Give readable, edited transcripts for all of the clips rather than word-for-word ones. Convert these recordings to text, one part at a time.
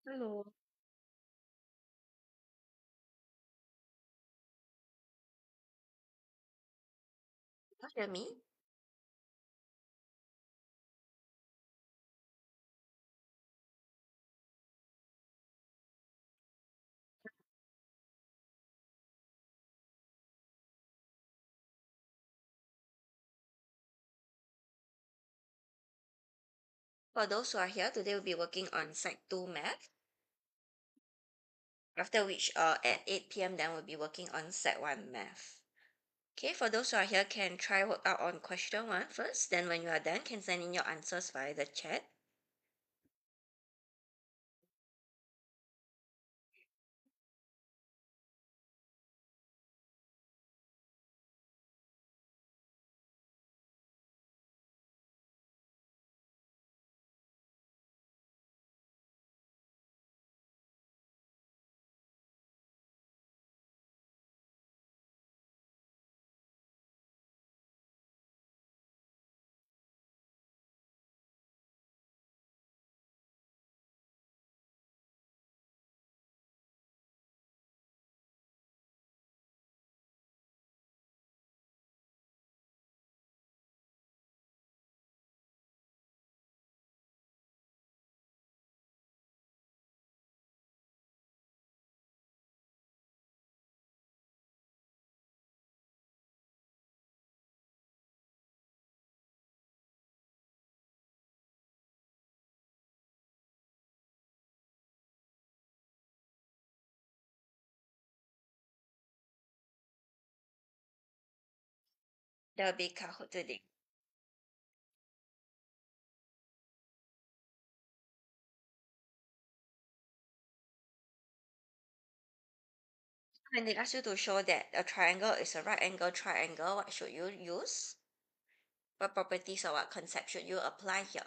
Hello, can you hear me? For those who are here, today we'll be working on Site 2 Math, after which at 8 p.m. then we'll be working on Site 1 Math. Okay, for those who are here, can try work out on question 1 first, then when you are done, can send in your answers via the chat. That will be Kahoot today. When they ask you to show that a triangle is a right angle triangle, what should you use? What properties or what concept should you apply here?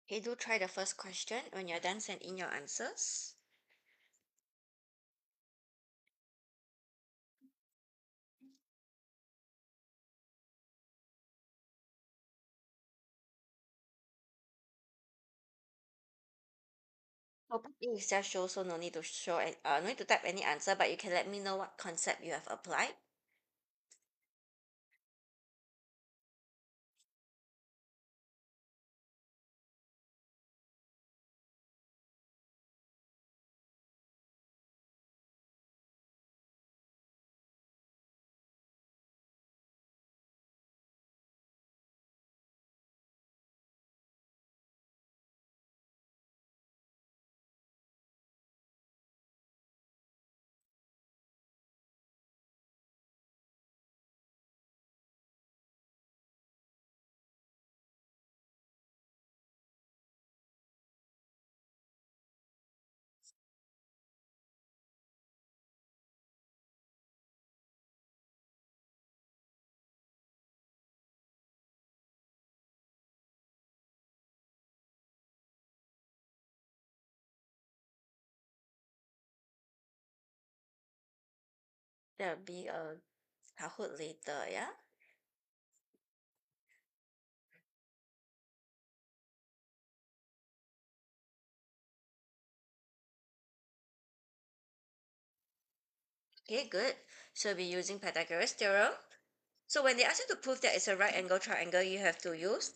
Okay, do try the first question. When you're done, send in your answers. Hopefully it's just show, so no need to show and no need to type any answer, but you can let me know what concept you have applied. There'll be a Kahoot later, yeah? Okay, good. So we'll be using Pythagoras theorem. So when they ask you to prove that it's a right angle triangle, you have to use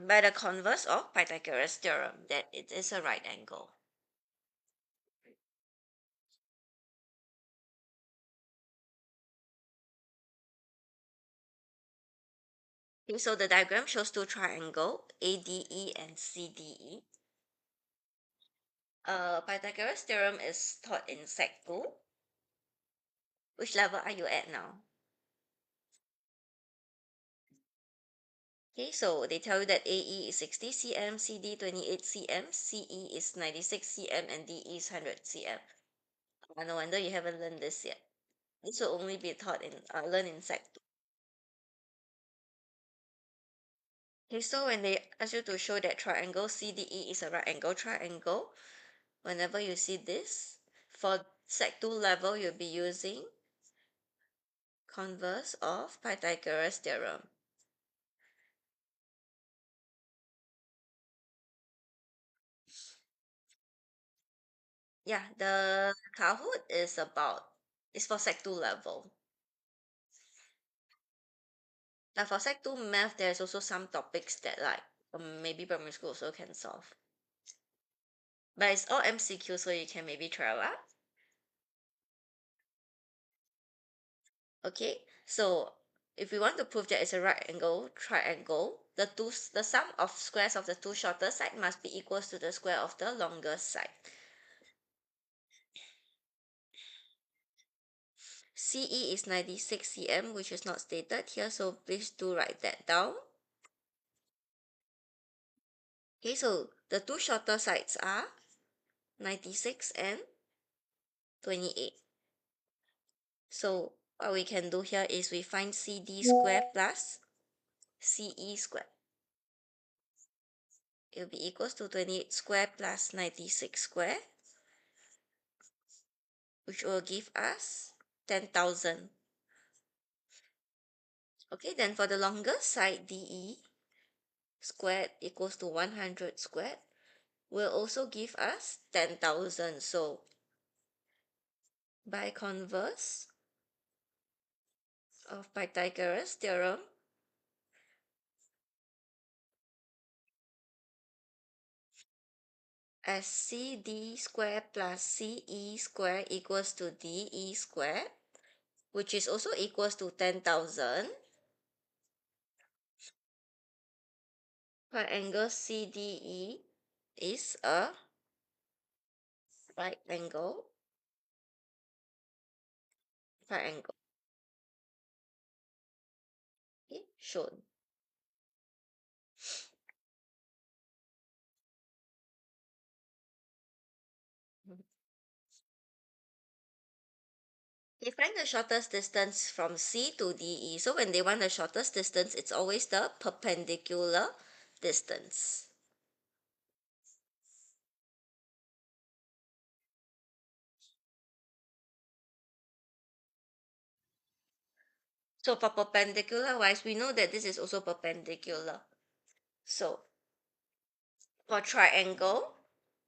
by the converse of Pythagoras theorem that it is a right angle. Okay, so the diagram shows two triangle, ADE and CDE. Pythagoras theorem is taught in Sec 2. Which level are you at now? Okay, so they tell you that AE is 60 cm, CD 28 cm, CE is 96 cm, and DE is 100 cm. No wonder you haven't learned this yet. This will only be taught in learn in Sec 2. Okay, so when they ask you to show that triangle CDE is a right angle triangle, whenever you see this, for Sec 2 level, you'll be using converse of Pythagoras theorem. Yeah, the Kahoot is for Sec 2 level. Like for Sec 2 math, there's also some topics that like maybe primary school also can solve. But it's all MCQ, so you can maybe try out. Okay, so if we want to prove that it's a right angle triangle, the sum of squares of the two shorter side must be equals to the square of the longer side. CE is 96 cm, which is not stated here, so please do write that down. Okay, so the two shorter sides are 96 and 28. So what we can do here is we find CD square plus CE square. It will be equals to 28 square plus 96 square, which will give us 10,000. Okay, then for the longer side, DE squared equals to 100 squared will also give us 10,000. So by converse of Pythagoras theorem, as CD square plus CE square equals to DE square, which is also equals to 10,000, triangle CDE is a right angle triangle. Okay, shown. They find the shortest distance from C to DE. So when they want the shortest distance, it's always the perpendicular distance. So for perpendicular wise, we know that this is also perpendicular. So for triangle,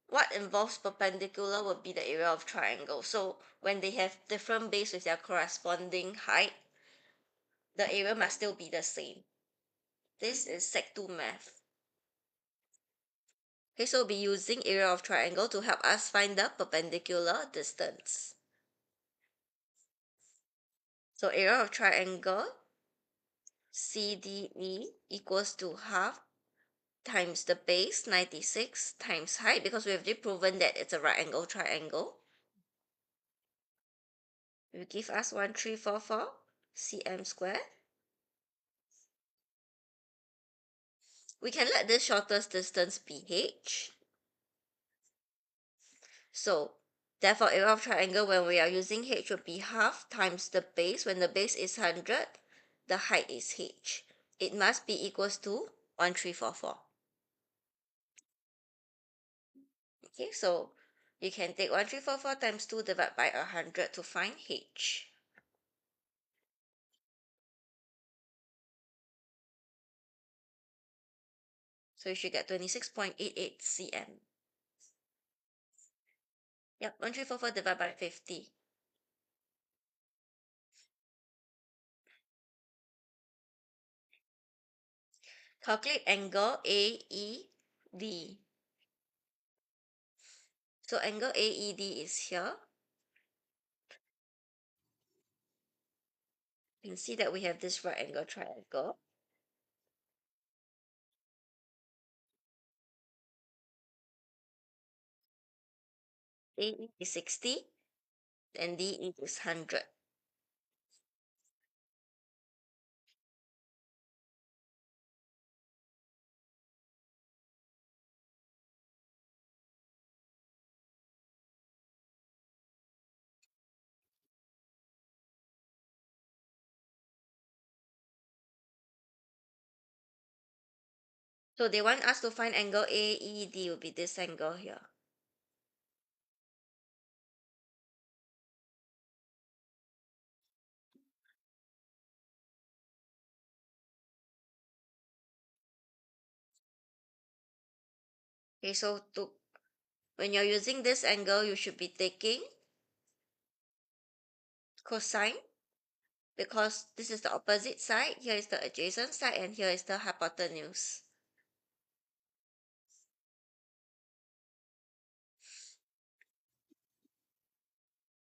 what involves perpendicular would be the area of triangle. So when they have different base with their corresponding height, the area must still be the same. This is Sec 2 math. Okay, so we'll be using area of triangle to help us find the perpendicular distance. So area of triangle CDE equals to half times the base 96 times height, because we've already proven that it's a right angle triangle. It will give us 1344 cm squared. We can let this shortest distance be h. So therefore area of triangle when we are using h would be half times the base. When the base is 100, the height is h. It must be equals to 1344. Okay, so you can take 1344 times 2 divided by 100 to find h. So you should get 26.88 cm. Yep, 1344 divided by 50. Calculate angle AED. So angle AED is here. You can see that we have this right angle triangle. AE is 60 and DE is 100. So they want us to find angle AED will be this angle here. Okay, so when you're using this angle, you should be taking cosine because this is the opposite side, here is the adjacent side, and here is the hypotenuse.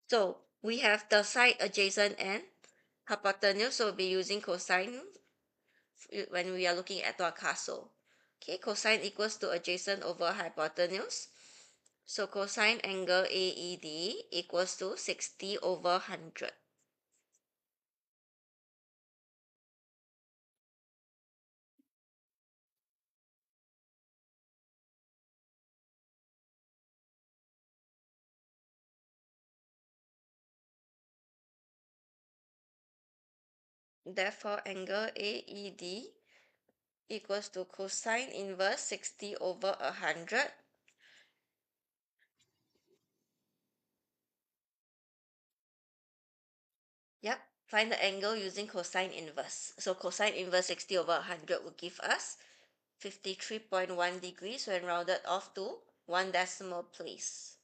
So we have the side adjacent and hypotenuse, so we'll be using cosine when we are looking at our castle. Okay, cosine equals to adjacent over hypotenuse. So cosine angle AED equals to 60 over 100. Therefore, angle AED equals to cosine inverse 60 over 100. Yep, find the angle using cosine inverse. So cosine inverse 60 over 100 will give us 53.1 degrees when rounded off to one decimal place.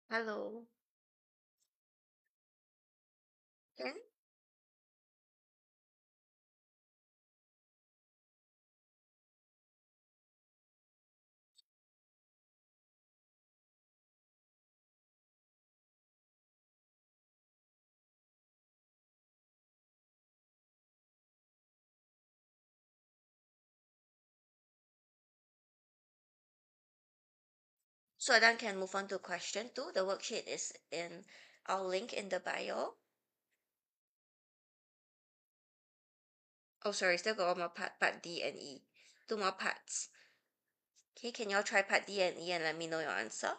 Hello. Can so then can move on to question 2. The worksheet is in our link in the bio. Oh, sorry, still got one more part D and E. Two more parts. Okay, can y'all try part D and E and let me know your answer?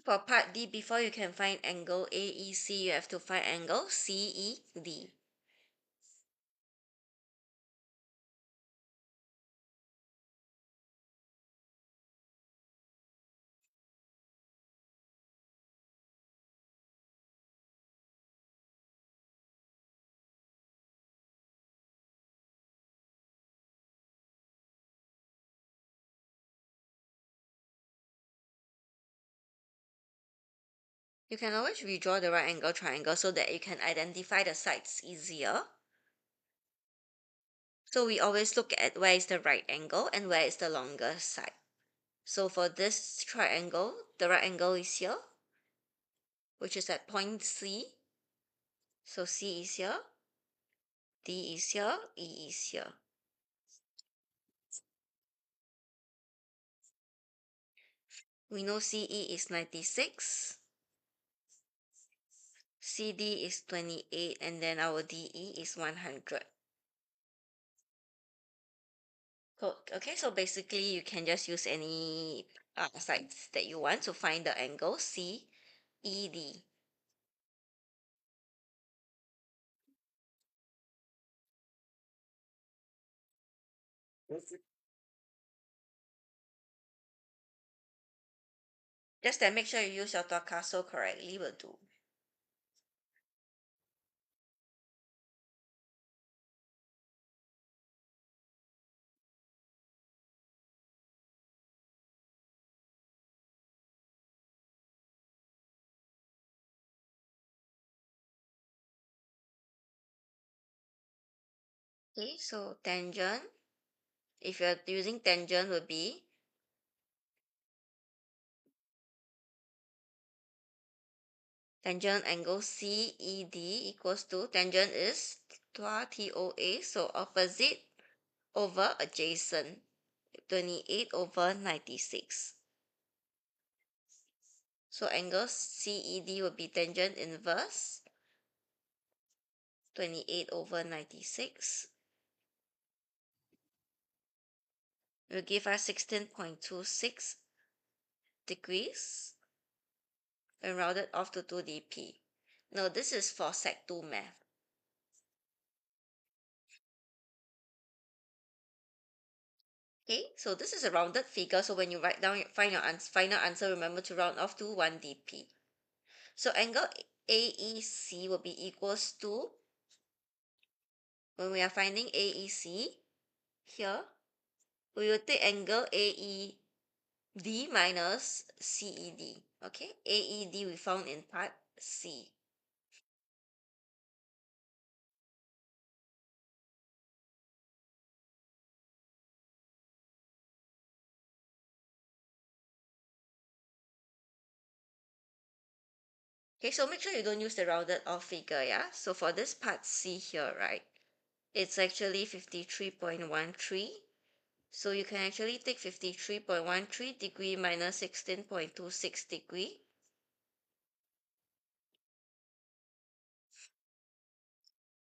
For part D, before you can find angle AEC, you have to find angle CED. You can always redraw the right angle triangle so that you can identify the sides easier. So we always look at where is the right angle and where is the longer side. So for this triangle, the right angle is here, which is at point C. So C is here, D is here, E is here. We know CE is 96, CD is 28, and then our DE is 100. Okay, so basically you can just use any sides that you want to find the angle C ED. Just that make sure you use your torcaso correctly will do. Okay, so tangent, if you're using tangent, would be tangent angle CED equals to, tangent is TOA, so opposite over adjacent, 28 over 96. So angle CED will be tangent inverse 28 over 96. It will give us 16.26 degrees and rounded off to 2 dp. No, this is for Sec 2 math. Okay, so this is a rounded figure. So when you write down, find your final answer, remember to round off to 1 dp. So angle AEC will be equals to, when we are finding AEC here, we will take angle AED minus CED. Okay, AED we found in part C. Okay, so make sure you don't use the rounded off figure, yeah? So for this part C here, right, it's actually 53.13. So you can actually take 53.13 degree minus 16.26 degree.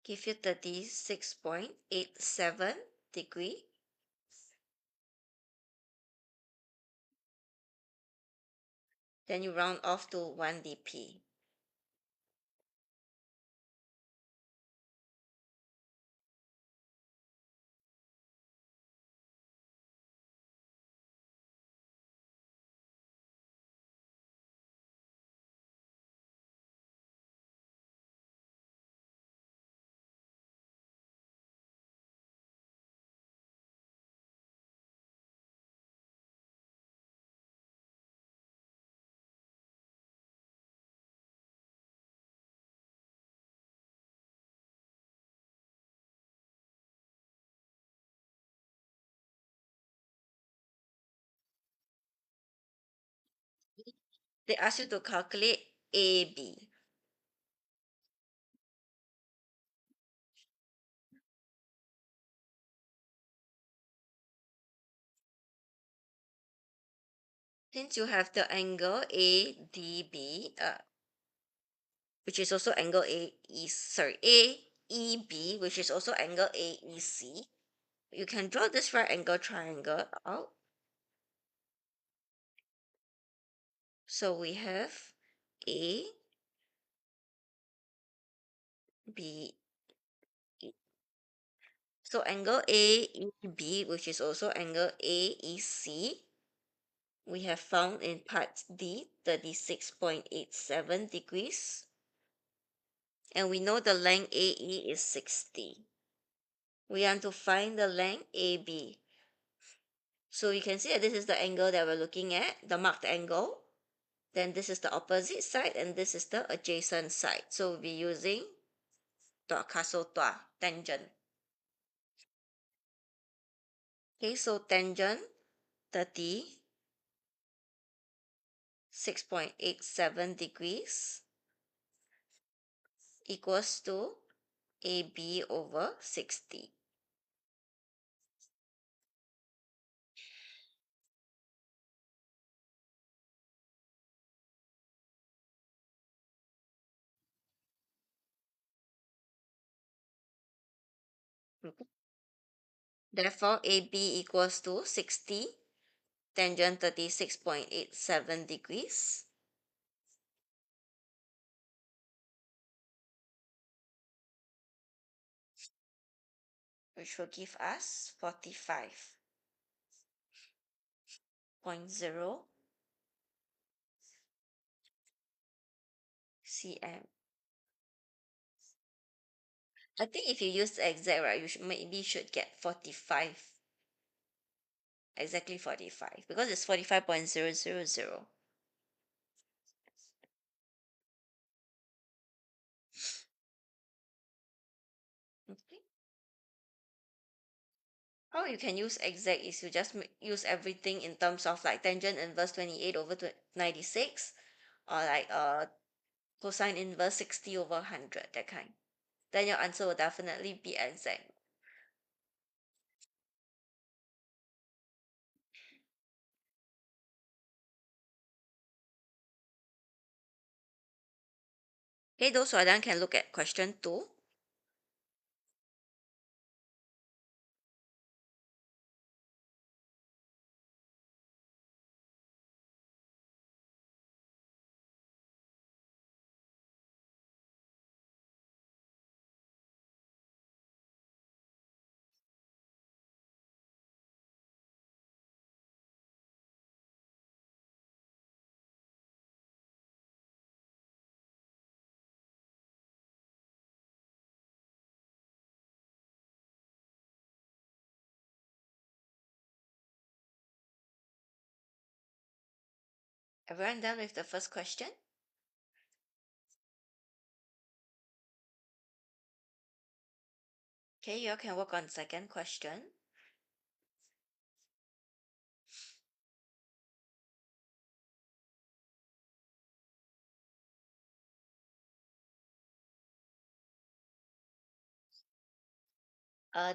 Give you 36.87 degree. Then you round off to 1 dp. They ask you to calculate AB. Since you have the angle ADB, which is also angle AEB, which is also angle AEC, you can draw this right angle triangle out. So we have A, B, E. So angle AEB, which is also angle AEC, we have found in part D, 36.87 degrees. And we know the length AE is 60. We want to find the length AB. So you can see that this is the angle that we're looking at, the marked angle. Then this is the opposite side and this is the adjacent side. So we'll be using tangent. Okay, so tangent 36.87 degrees equals to AB over 60. Okay. Therefore, AB equals to 60, tangent 36.87 degrees. which will give us 45.0 cm. I think if you use the exact, right, you should maybe should get 45, exactly 45, because it's 45.000. Okay. How you can use exact is you just use everything in terms of like tangent inverse 28 over 96, or like cosine inverse 60 over 100, that kind. Then your answer will definitely be exact. Okay, those who are done can look at question 2. Everyone done with the first question? Okay, you all can work on second question.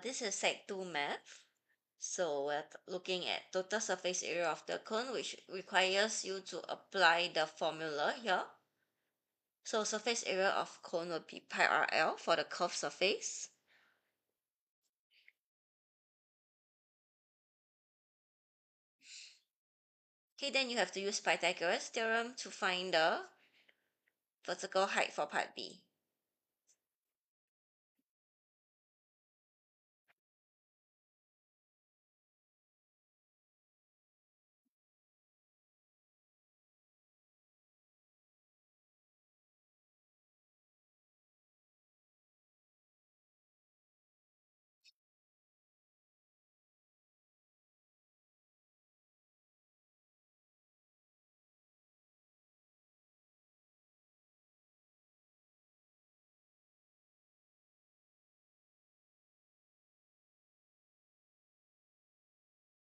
This is Sec 2 math. So we're looking at total surface area of the cone, which requires you to apply the formula here. So surface area of cone will be pi RL for the curved surface. Okay, then you have to use Pythagoras theorem to find the vertical height for part B.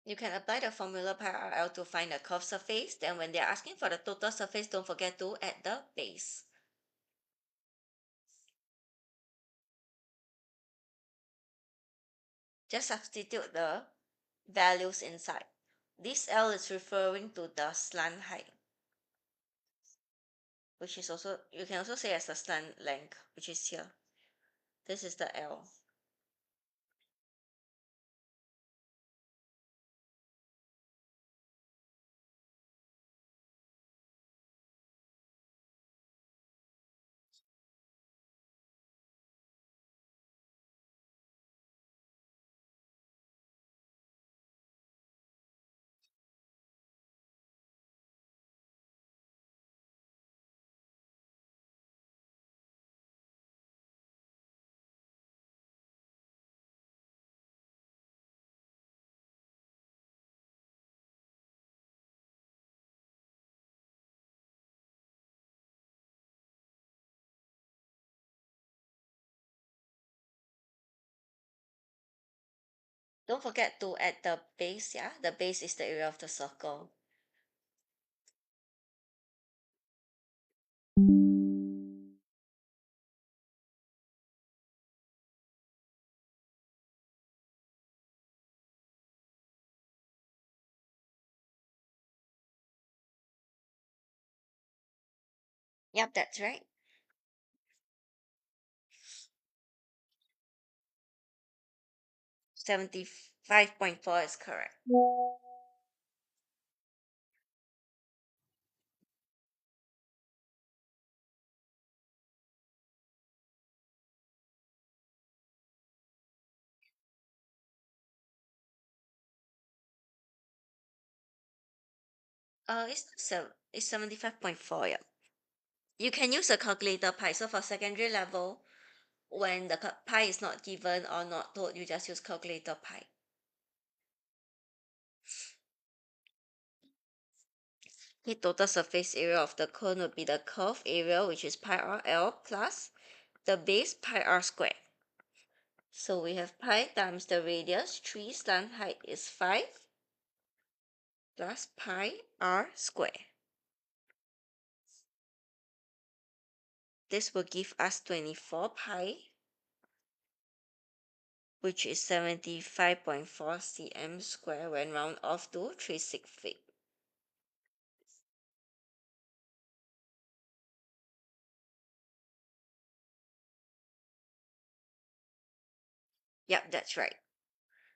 You can apply the formula pi RL to find the curved surface. Then when they're asking for the total surface, don't forget to add the base. Just substitute the values inside. This L is referring to the slant height, which is also, you can also say as the slant length, which is here. This is the L. Don't forget to add the base, yeah? The base is the area of the circle. Yep, that's right. 75.4 is correct. It's 75.4, yeah. You can use a calculator pi. So for secondary level, when the pi is not given or not told, you just use calculator pi. The total surface area of the cone would be the curve area, which is pi r L, plus the base pi r squared. So we have pi times the radius, 3 slant height is 5, plus pi r squared. This will give us 24 pi, which is 75.4 cm square when round off to 36 feet. Yep, that's right.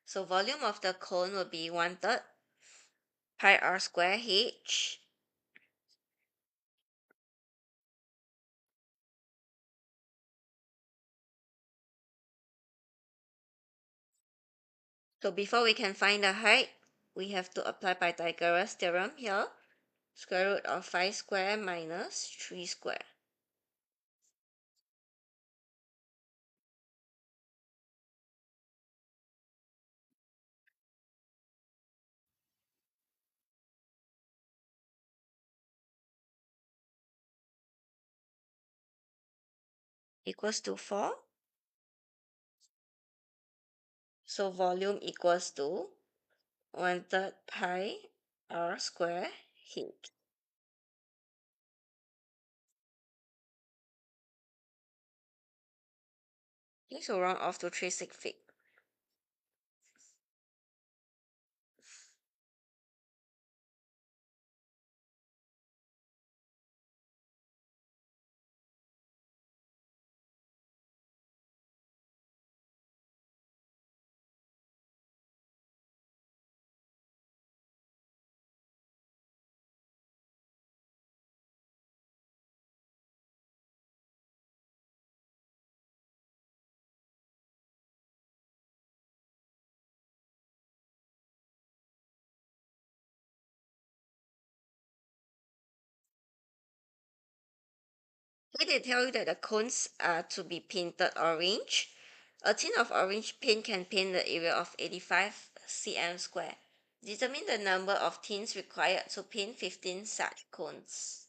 So volume of the cone will be 1/3 pi r square h. So before we can find the height, we have to apply Pythagoras theorem here. Square root of 5 square minus 3 square. Equals to 4. So volume equals to 1/3 pi r square h. Okay, so round off to 36 feet. Here they tell you that the cones are to be painted orange. A tin of orange paint can paint the area of 85 cm square. Determine the number of tins required to paint 15 such cones.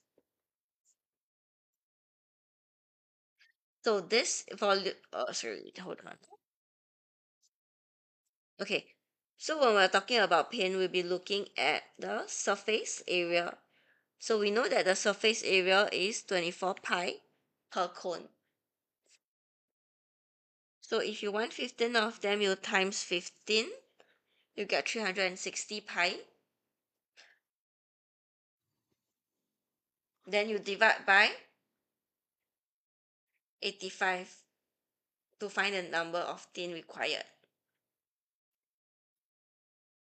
So this volume, sorry, hold on. Okay, so when we're talking about paint, we'll be looking at the surface area. So we know that the surface area is 24 pi per cone. So if you want 15 of them, you times 15, you get 360 pi. Then you divide by 85 to find the number of tin required.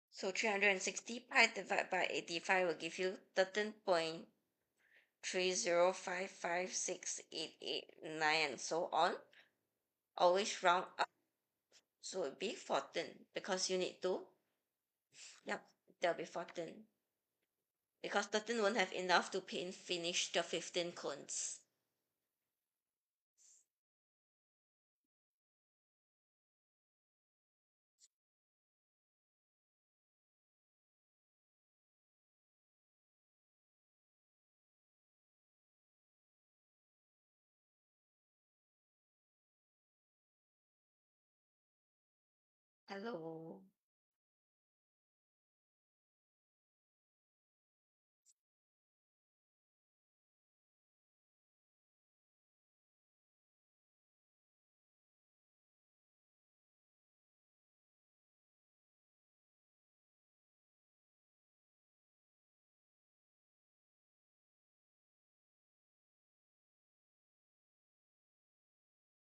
So 360 pi divided by 85 will give you 13.3055688 and so on. Always round up. So it will be 14 because you need to, yep, there'll be 14. Because 13 won't have enough to paint finish the 15 cones. Hello.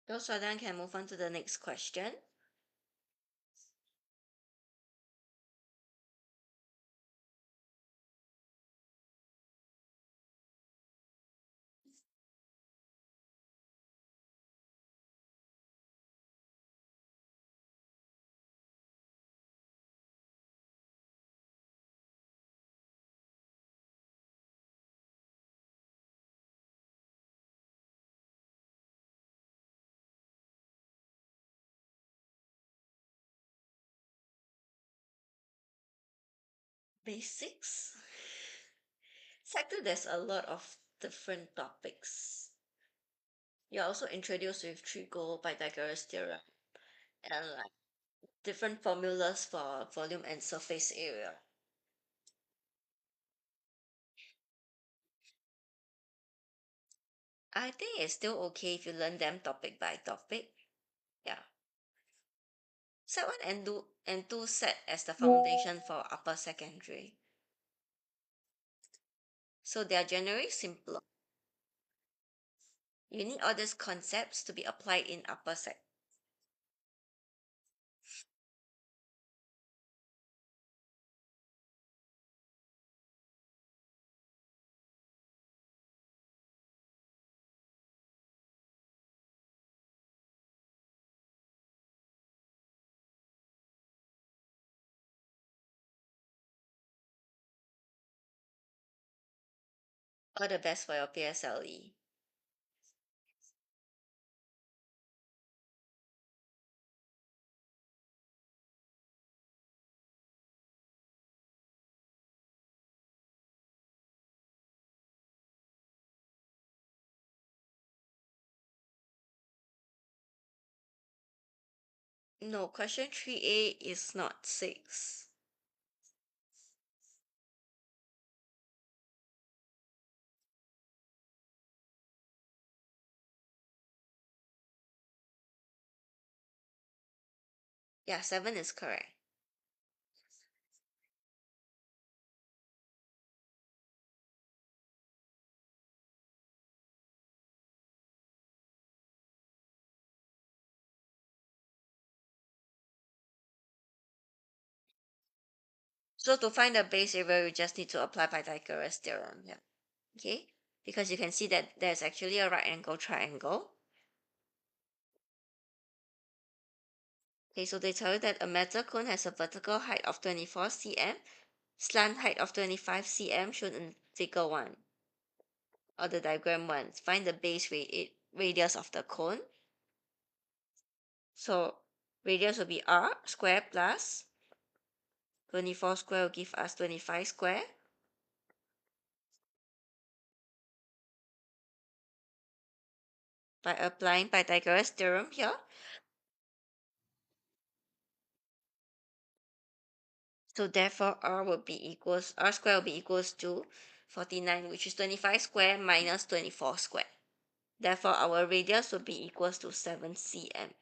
Those are done, can move on to the next question. Basics. Sec 2, there's a lot of different topics. You're also introduced with trigo, Pythagoras theorem, and like different formulas for volume and surface area. I think it's still okay if you learn them topic by topic. Yeah. Set 1 and 2 set as the foundation for upper secondary. So they are generally simpler. You need all these concepts to be applied in upper sec. All the best for your PSLE. No, question 3A is not 6. Yeah, 7 is correct. So to find the base area, you just need to apply Pythagoras theorem. Yeah. Okay. Because you can see that there's actually a right angle triangle. Okay, so they tell you that a metal cone has a vertical height of 24 cm, slant height of 25 cm shown in figure 1 or the diagram 1. Find the base radius of the cone. So radius will be r square plus 24 square will give us 25 square. By applying Pythagoras theorem here, so therefore r square will be equals to 49, which is 25 square minus 24 square. Therefore our radius will be equals to 7 cm.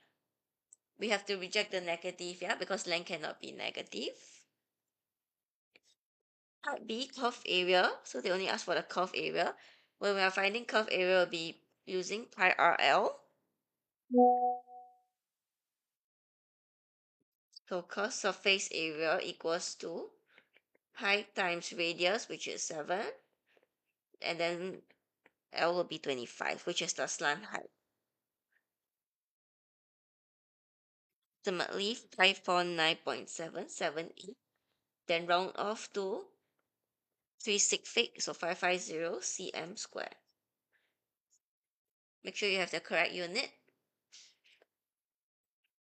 We have to reject the negative, yeah, because length cannot be negative. Part B, curve area. So they only ask for the curve area. When we are finding curve area, we'll be using pi RL. So curve surface area equals to pi times radius, which is 7, and then L will be 25, which is the slant height. Ultimately, 549.778. Then round off to 3 sig fig, so 550 cm squared. Make sure you have the correct unit.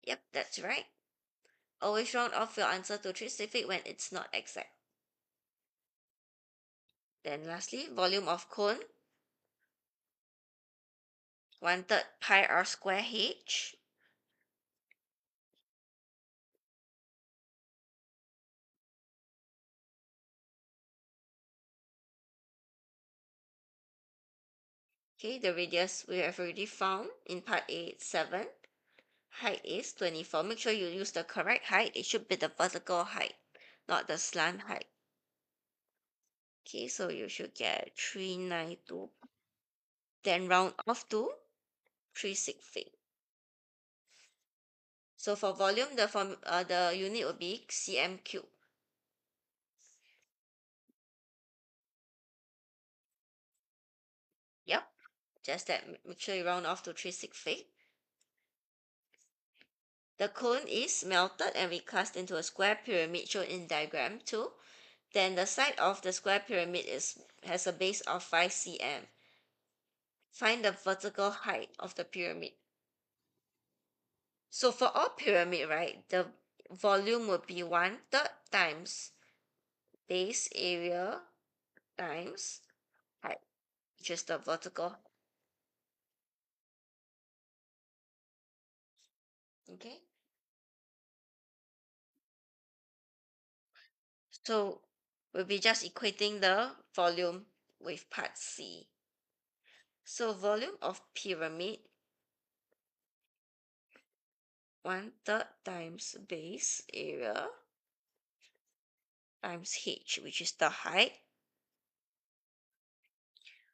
Yep, that's right. Always round off your answer to 3 sig fig when it's not exact. Then lastly, volume of cone, 1/3 pi r square h. Okay, the radius we have already found in part A, it's 7. Height is 24. Make sure you use the correct height. It should be the vertical height, not the slant height. Okay, so you should get 392. Then round off to 3 sig fig. So for volume, the unit will be cm cube. Yep, just that. Make sure you round off to 3 sig fig. The cone is melted and recast into a square pyramid shown in diagram 2. Then the side of the square pyramid has a base of 5 cm. Find the vertical height of the pyramid. So for all pyramid, right, the volume would be 1/3 times base area times height, which is the vertical. Okay, so we'll be just equating the volume with part C. So volume of pyramid, 1/3 times base area times h, which is the height.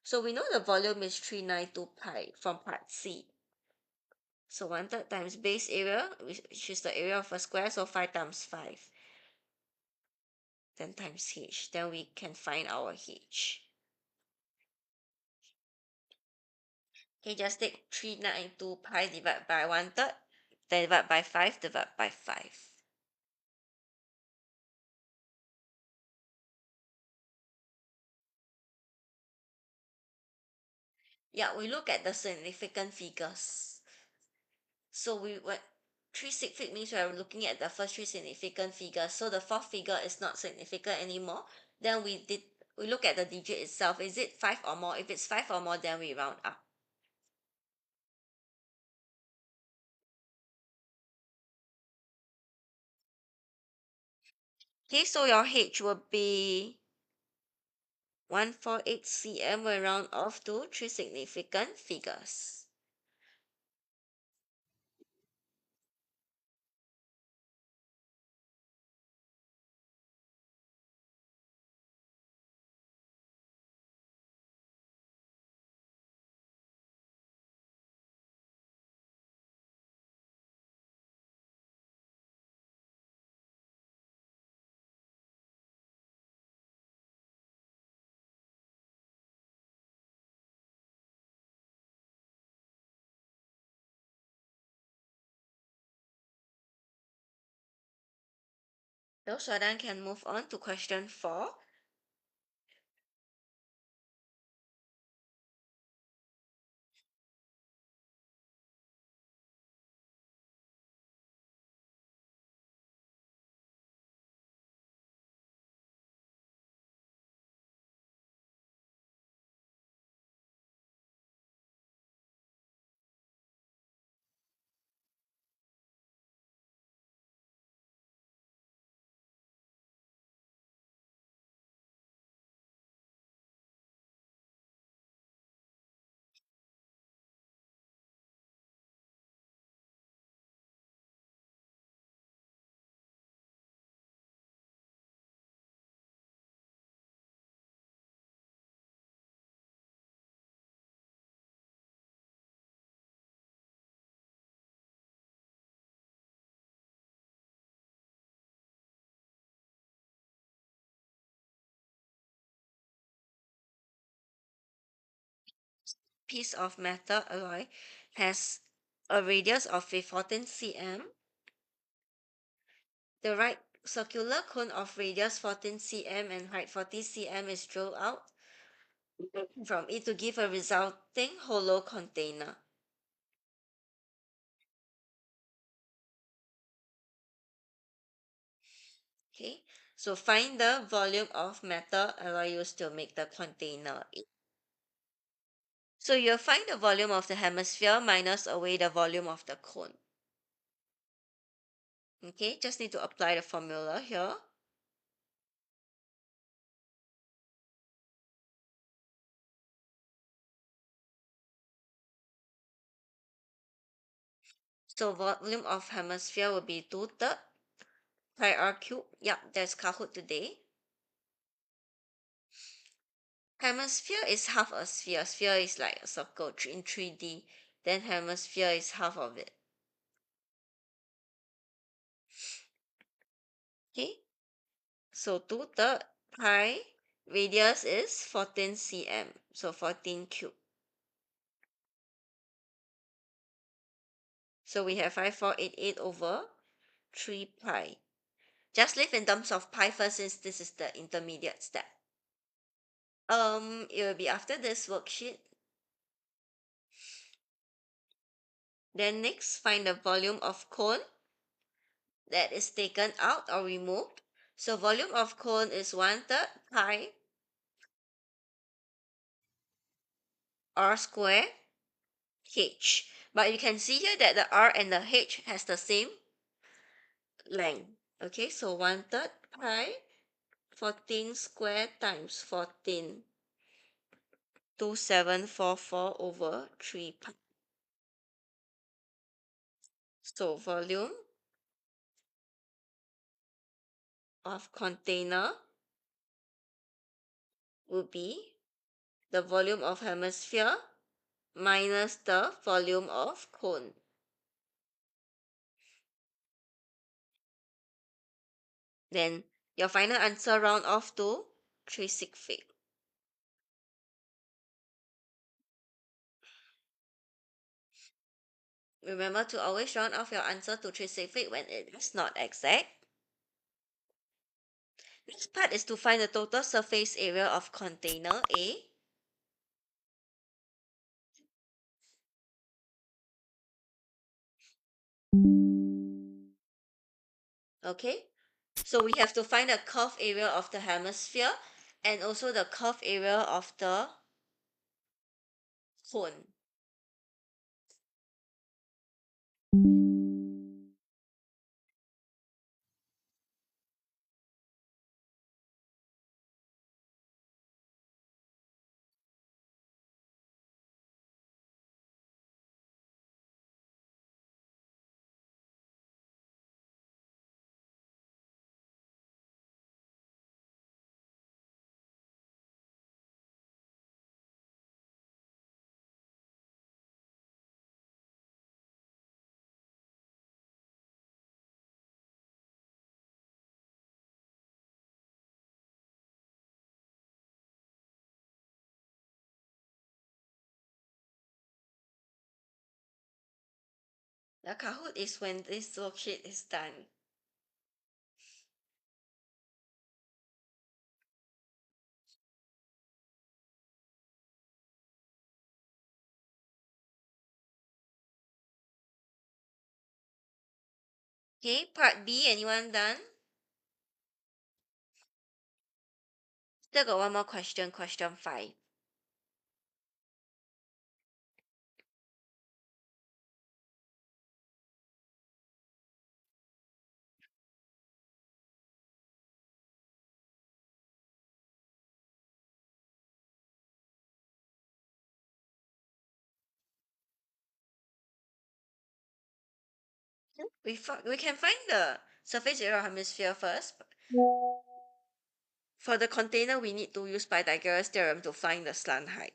So we know the volume is 392 pi from part C. So 1/3 times base area, which is the area of a square, so 5 times 5. Then times h. Then we can find our h. Okay, just take 392 pi divided by 1/3, then divide by 5, divide by 5. Yeah, we look at the significant figures. So what 3 significant means we are looking at the first three significant figures. So the fourth figure is not significant anymore. Then we look at the digit itself. Is it 5 or more? If it's 5 or more, then we round up. Okay, so your H will be 148 cm. We round off to three significant figures. So then can move on to question 4. Piece of metal alloy has a radius of 14 cm. The right circular cone of radius 14 cm and height 40 cm is drilled out from it to give a resulting hollow container. Okay, so find the volume of metal alloy used to make the container. So you'll find the volume of the hemisphere minus away the volume of the cone. Okay, just need to apply the formula here. So volume of hemisphere will be 2/3 pi r cube. Yep, that's Kahoot today. Hemisphere is half a sphere. Sphere is like a circle in 3D. Then hemisphere is half of it. Okay, so 2/3 pi radius is 14 cm. So 14 cube. So we have 5488 over 3 pi. Just live in terms of pi first since this is the intermediate step. It will be after this worksheet. Then next, find the volume of cone that is taken out or removed. So volume of cone is 1/3 pi r square h. But you can see here that the r and the h has the same length. Okay, so 1/3 pi 14 square times 14, 2744 over 3 pi. So volume of container would be the volume of hemisphere minus the volume of cone. Then your final answer round off to 3 sig fig. Remember to always round off your answer to 3 sig fig when it is not exact. Next part is to find the total surface area of container A. Okay, so we have to find the curve area of the hemisphere and also the curve area of the cone. The Kahoot is when this worksheet is done. Okay, part B, anyone done? Still got one more question, question 5. We can find the surface area of hemisphere first. For the container, we need to use Pythagoras theorem to find the slant height.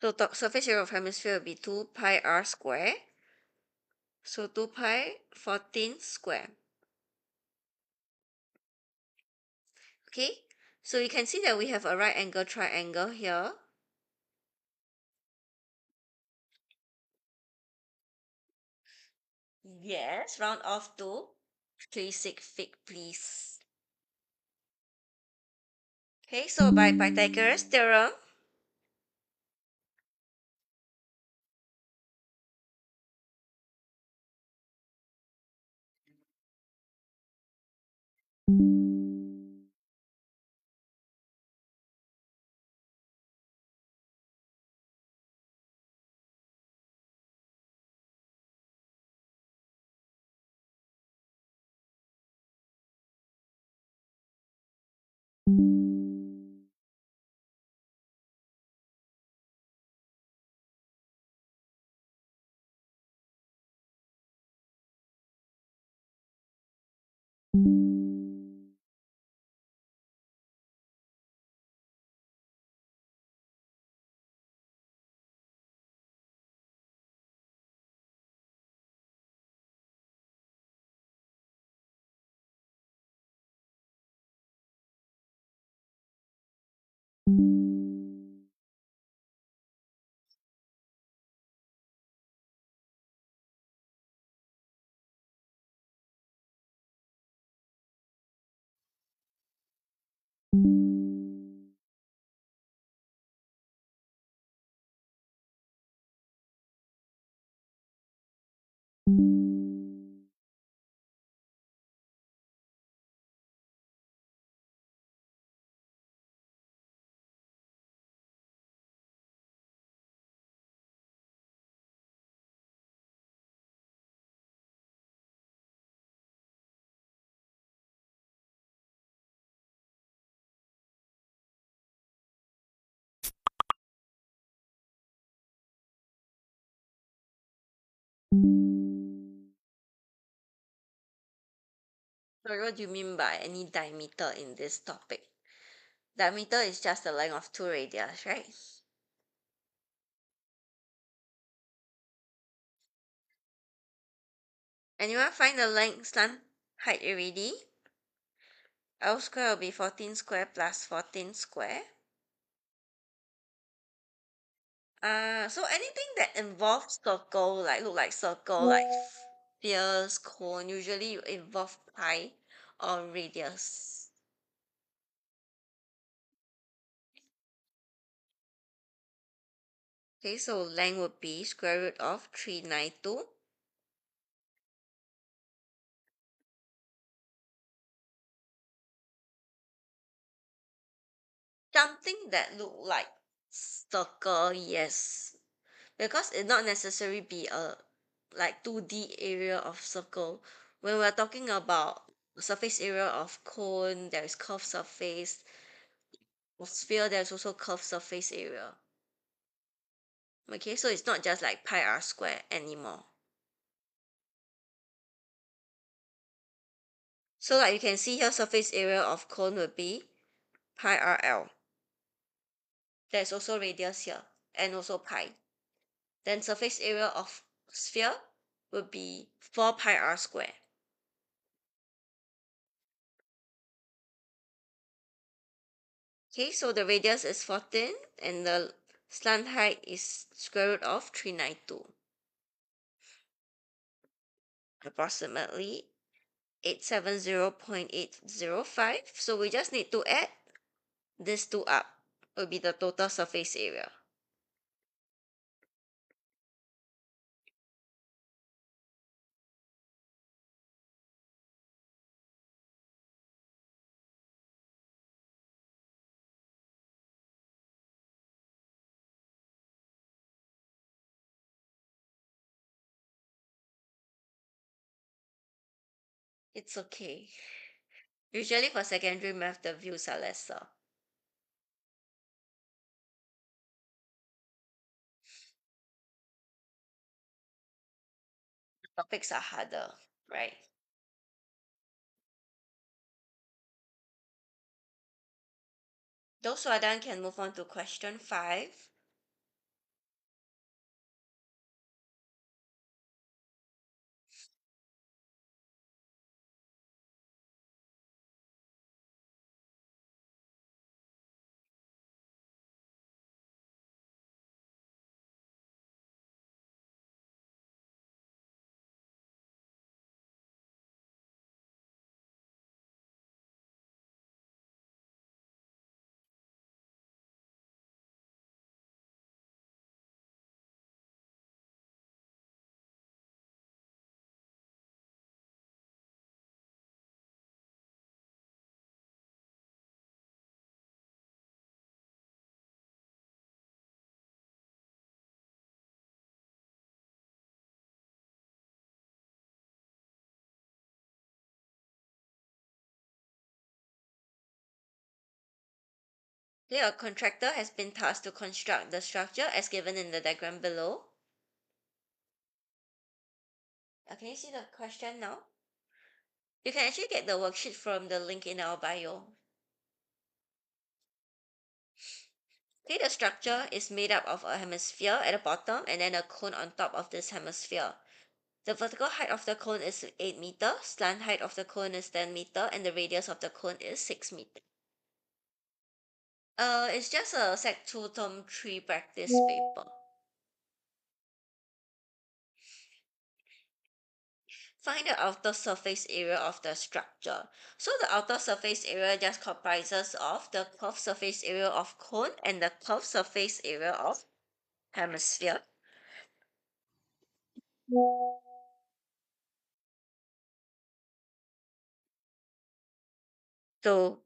So the surface area of hemisphere will be 2 pi r square. So 2 pi 14 square. Okay, so you can see that we have a right angle triangle here. Yes, round off to 3 sig fig, please. Okay, so by Pythagoras theorem, So what do you mean by any diameter in this topic? Diameter is just the length of two radius, right? Anyone find the length slant height already? L square will be 14 square plus 14 square. So anything that involves circle, like look like circle, like spheres, cone, usually you involve pi or radius. Okay, so length would be square root of 392. Something that look like circle, yes. Because it not necessarily be a like 2D area of circle. When we're talking about surface area of cone, there is curved surface. Of sphere, there's also curved surface area. Okay, so it's not just like pi r square anymore. So like you can see here, surface area of cone would be pi rl. There's also radius here and also pi. Then surface area of sphere would be 4 pi r square. Okay, so the radius is 14 and the slant height is square root of 392. Approximately 870.805. So we just need to add these two up. Will be the total surface area. It's okay. Usually for secondary math, the views are lesser. Topics are harder, right? Those who are done can move on to question 5. Here, a contractor has been tasked to construct the structure as given in the diagram below. Can you see the question now? You can actually get the worksheet from the link in our bio. Okay, the structure is made up of a hemisphere at the bottom and then a cone on top of this hemisphere. The vertical height of the cone is 8 meter, slant height of the cone is 10 meter, and the radius of the cone is 6 meter. It's just a Sec 2 Term 3 practice paper. Find the outer surface area of the structure. So the outer surface area just comprises of the curved surface area of cone and the curved surface area of hemisphere. So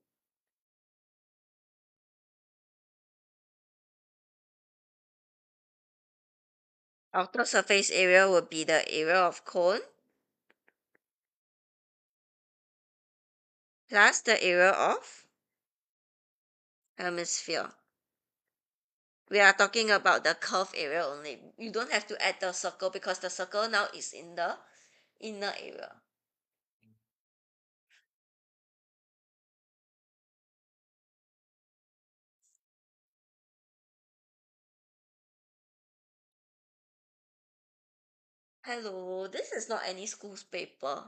outer surface area would be the area of cone plus the area of hemisphere. We are talking about the curve area only. You don't have to add the circle because the circle now is in the inner area. Hello, this is not any school's paper.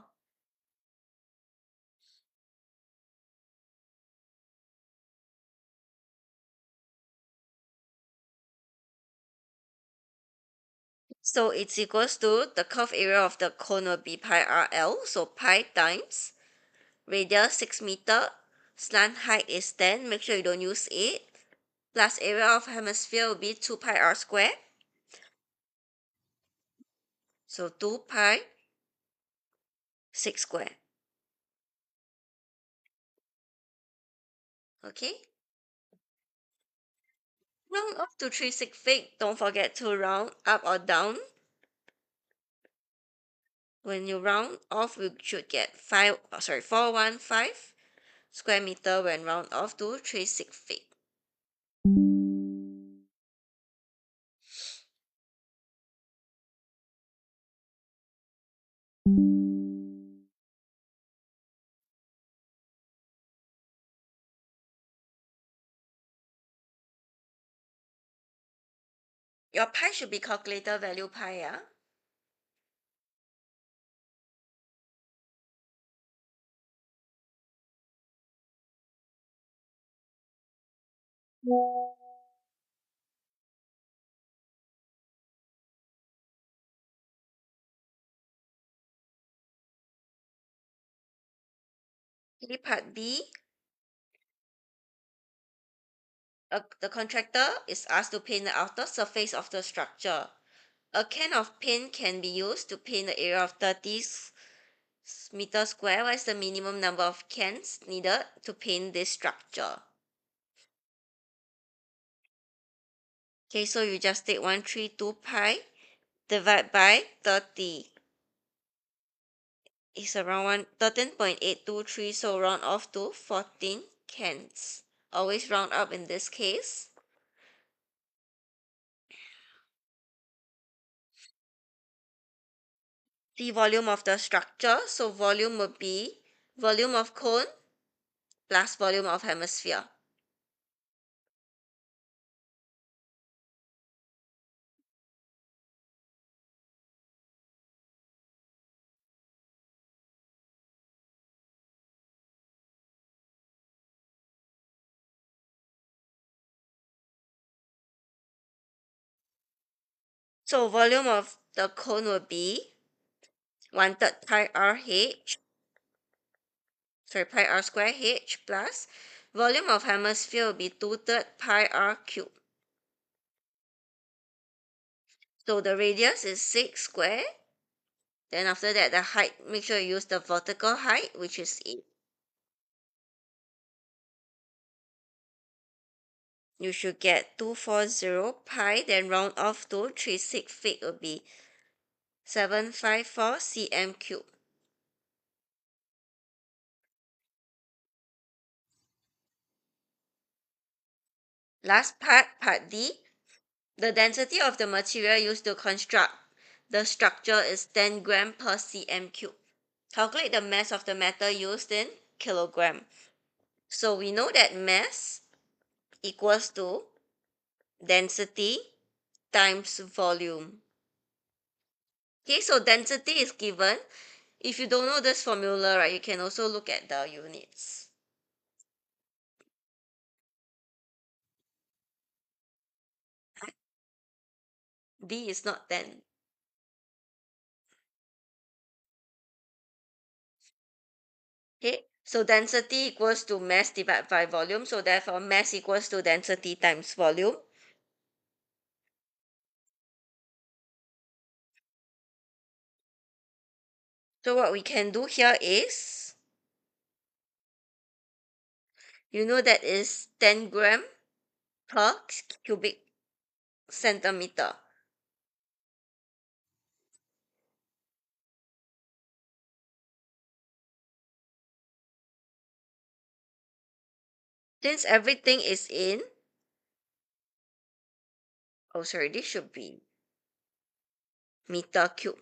So it's equals to the curve area of the cone will be pi RL. So pi times radius 6 meter, slant height is 10. Make sure you don't use 8. Plus area of hemisphere will be 2 pi r square. So 2 pi 6 square. Okay. Round up to 3 sig fig. Don't forget to round up or down. When you round off, you should get 415 square meter when round off to 3 sig fig. Your pi should be calculator value pi, yeah? Okay, part B. The contractor is asked to paint the outer surface of the structure. A can of paint can be used to paint the area of 30 meter square. What is the minimum number of cans needed to paint this structure? Okay, so you just take 132 pi divide by 30. It's around 13.823, so round off to 14 cans. Always round up in this case. The volume of the structure, so volume would be volume of cone plus volume of hemisphere. So volume of the cone would be 1/3 pi r h, pi r square h plus volume of hemisphere will be 2/3 pi r cube. So the radius is 6 square. Then after that, the height, make sure you use the vertical height, which is 8. You should get 240 pi, then round off to 3 sig fig will be 754 cm cube. Last part, part D. The density of the material used to construct the structure is 10 gram per cm cube. Calculate the mass of the metal used in kilogram. So we know that mass equals to density times volume. Okay, so density is given. If you don't know this formula, right, you can also look at the units. D is not 10. Okay, so density equals to mass divided by volume. So therefore, mass equals to density times volume. So what we can do here is, you know that is 10 gram per cubic centimeter. Since everything is in, oh sorry, this should be meter cube.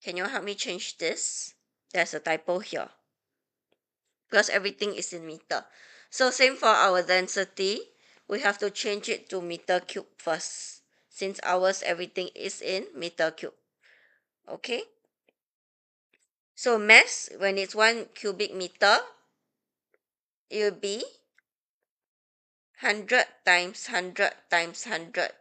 Can you help me change this? There's a typo here because everything is in meter. So same for our density. we have to change it to meter cube first, since ours everything is in meter cube. Okay, so mass, when it's 1 cubic meter, it will be 100 times 100 times 100,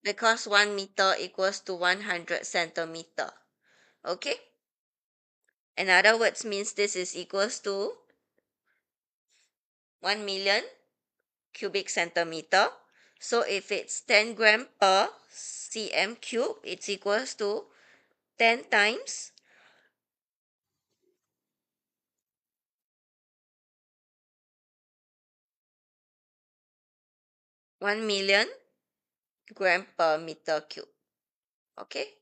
because 1 meter equals to 100 centimeter. Okay, in other words means this is equals to 1 million cubic centimeter. So if it's 10 gram per cm cube, it's equals to 10 times 1 million gram per meter cube. Okay,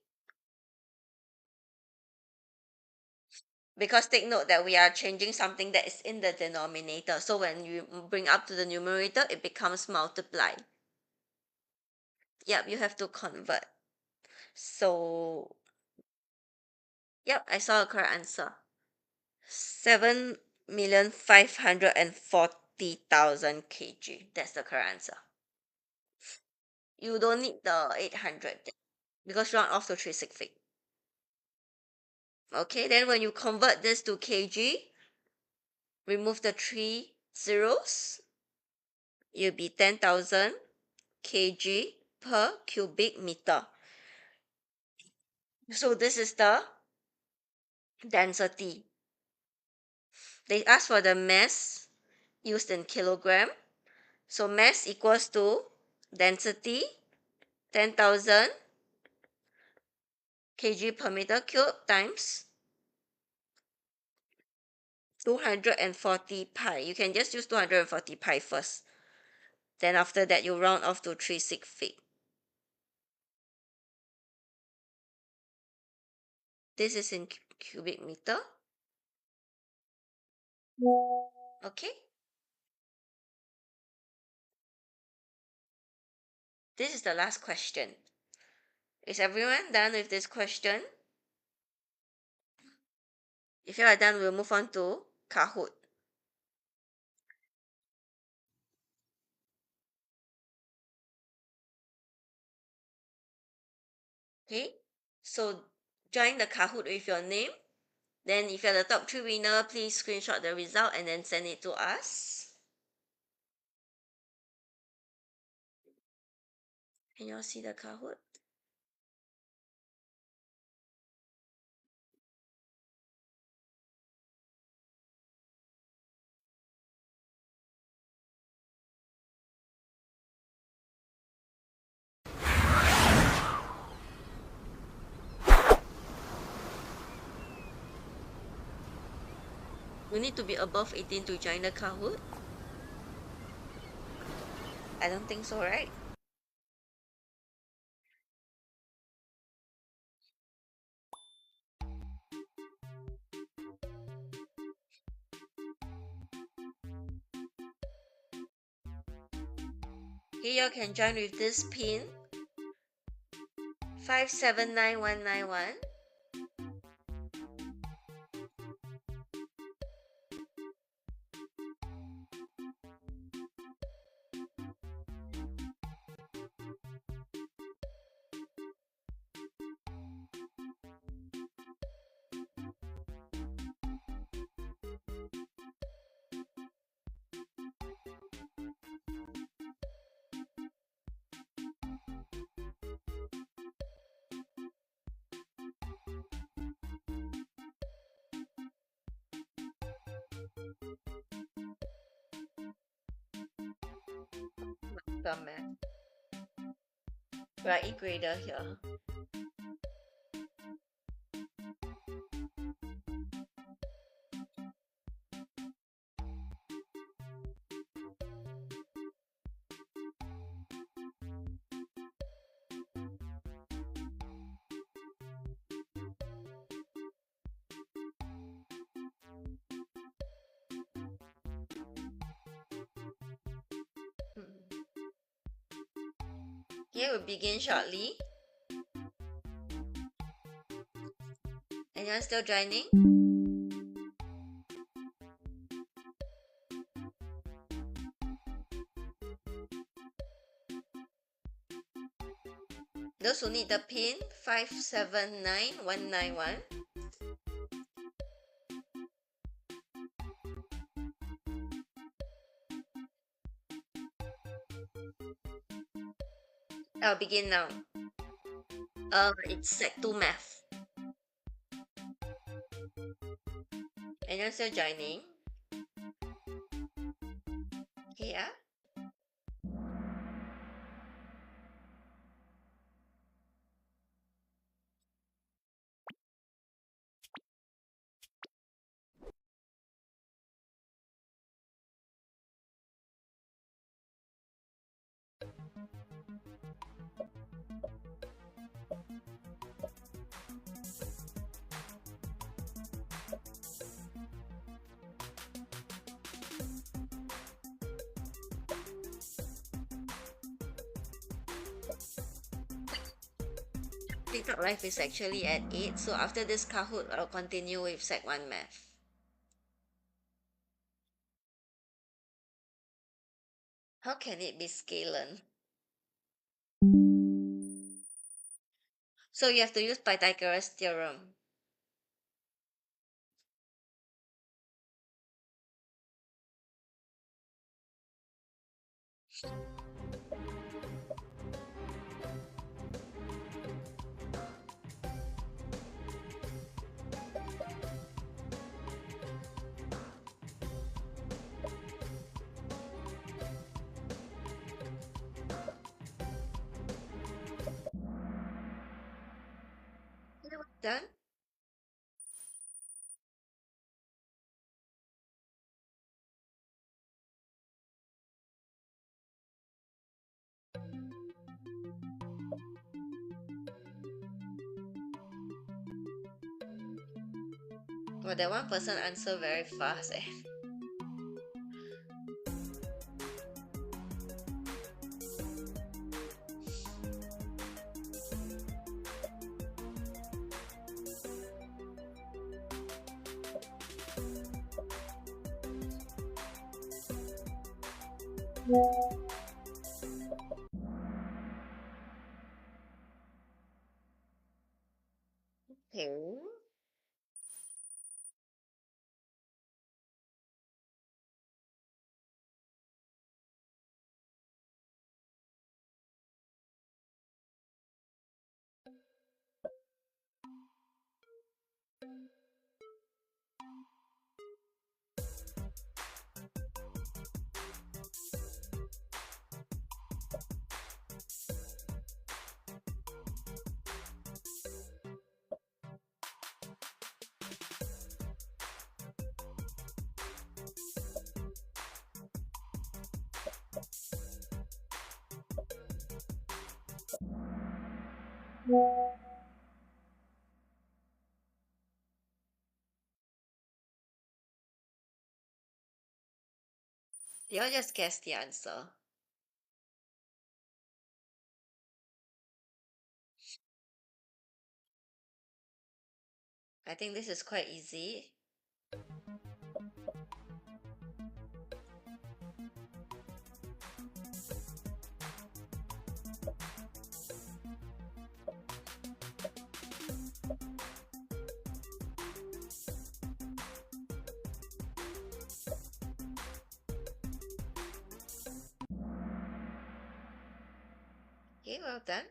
because take note that we are changing something that is in the denominator, so when you bring up to the numerator, it becomes multiply. Yep, you have to convert. So yep, I saw a correct answer. 7,540,000 kg. That's the correct answer. You don't need the 800 because round off to 3 sig fig. Okay, then when you convert this to kg, remove the 3 zeros, you'll be 10,000 kg per cubic meter. So this is the density. They ask for the mass used in kilogram. So mass equals to density 10,000 kg per meter cube times 240 pi. You can just use 240 pi first. Then after that, you round off to 3 sig fig. This is in cubic meter. Okay. This is the last question. Is everyone done with this question? If you are done, we'll move on to Kahoot. Okay. So join the Kahoot with your name. Then if you're the top 3 winner, please screenshot the result and then send it to us. Can you all see the Kahoot? You need to be above 18 to join the Kahoot? I don't think so, right? Okay, you can join with this pin 579191. Welcome, man. We are AGrader here. Okay, we'll begin shortly. Anyone still joining? Those who need the pin 579191. I'll begin now. It's Sec 2 Math. And you're still joining? Okay, yeah? TikTok Live is actually at 8, so after this Kahoot, I'll continue with Sec 1 Math. How can it be scalar? So you have to use Pythagoras theorem. Done? Well, that one person answer very fast eh. Okay. They all just guess the answer. I think this is quite easy. Okay, well done.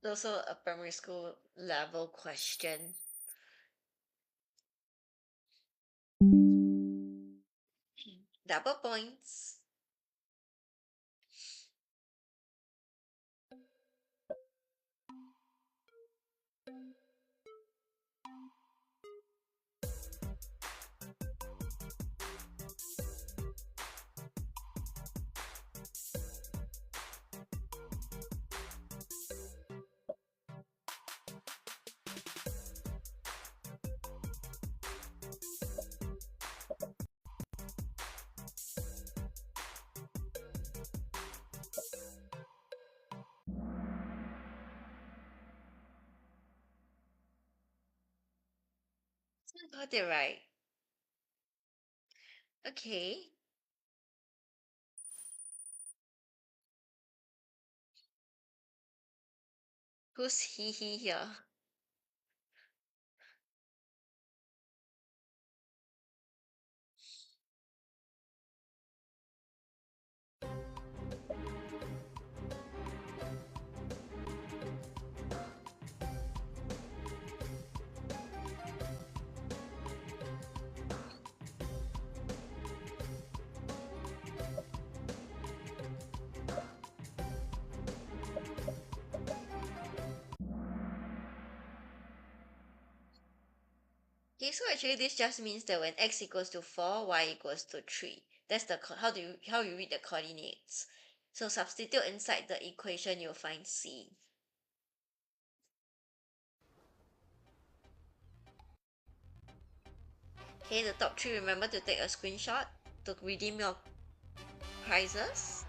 Also a primary school level question. Double points. You got it right. Okay. Who's he here? Okay, so actually this just means that when x equals to 4, y equals to 3. That's the how you read the coordinates. So substitute inside the equation, you'll find C. Okay, the top three, remember to take a screenshot to redeem your prizes.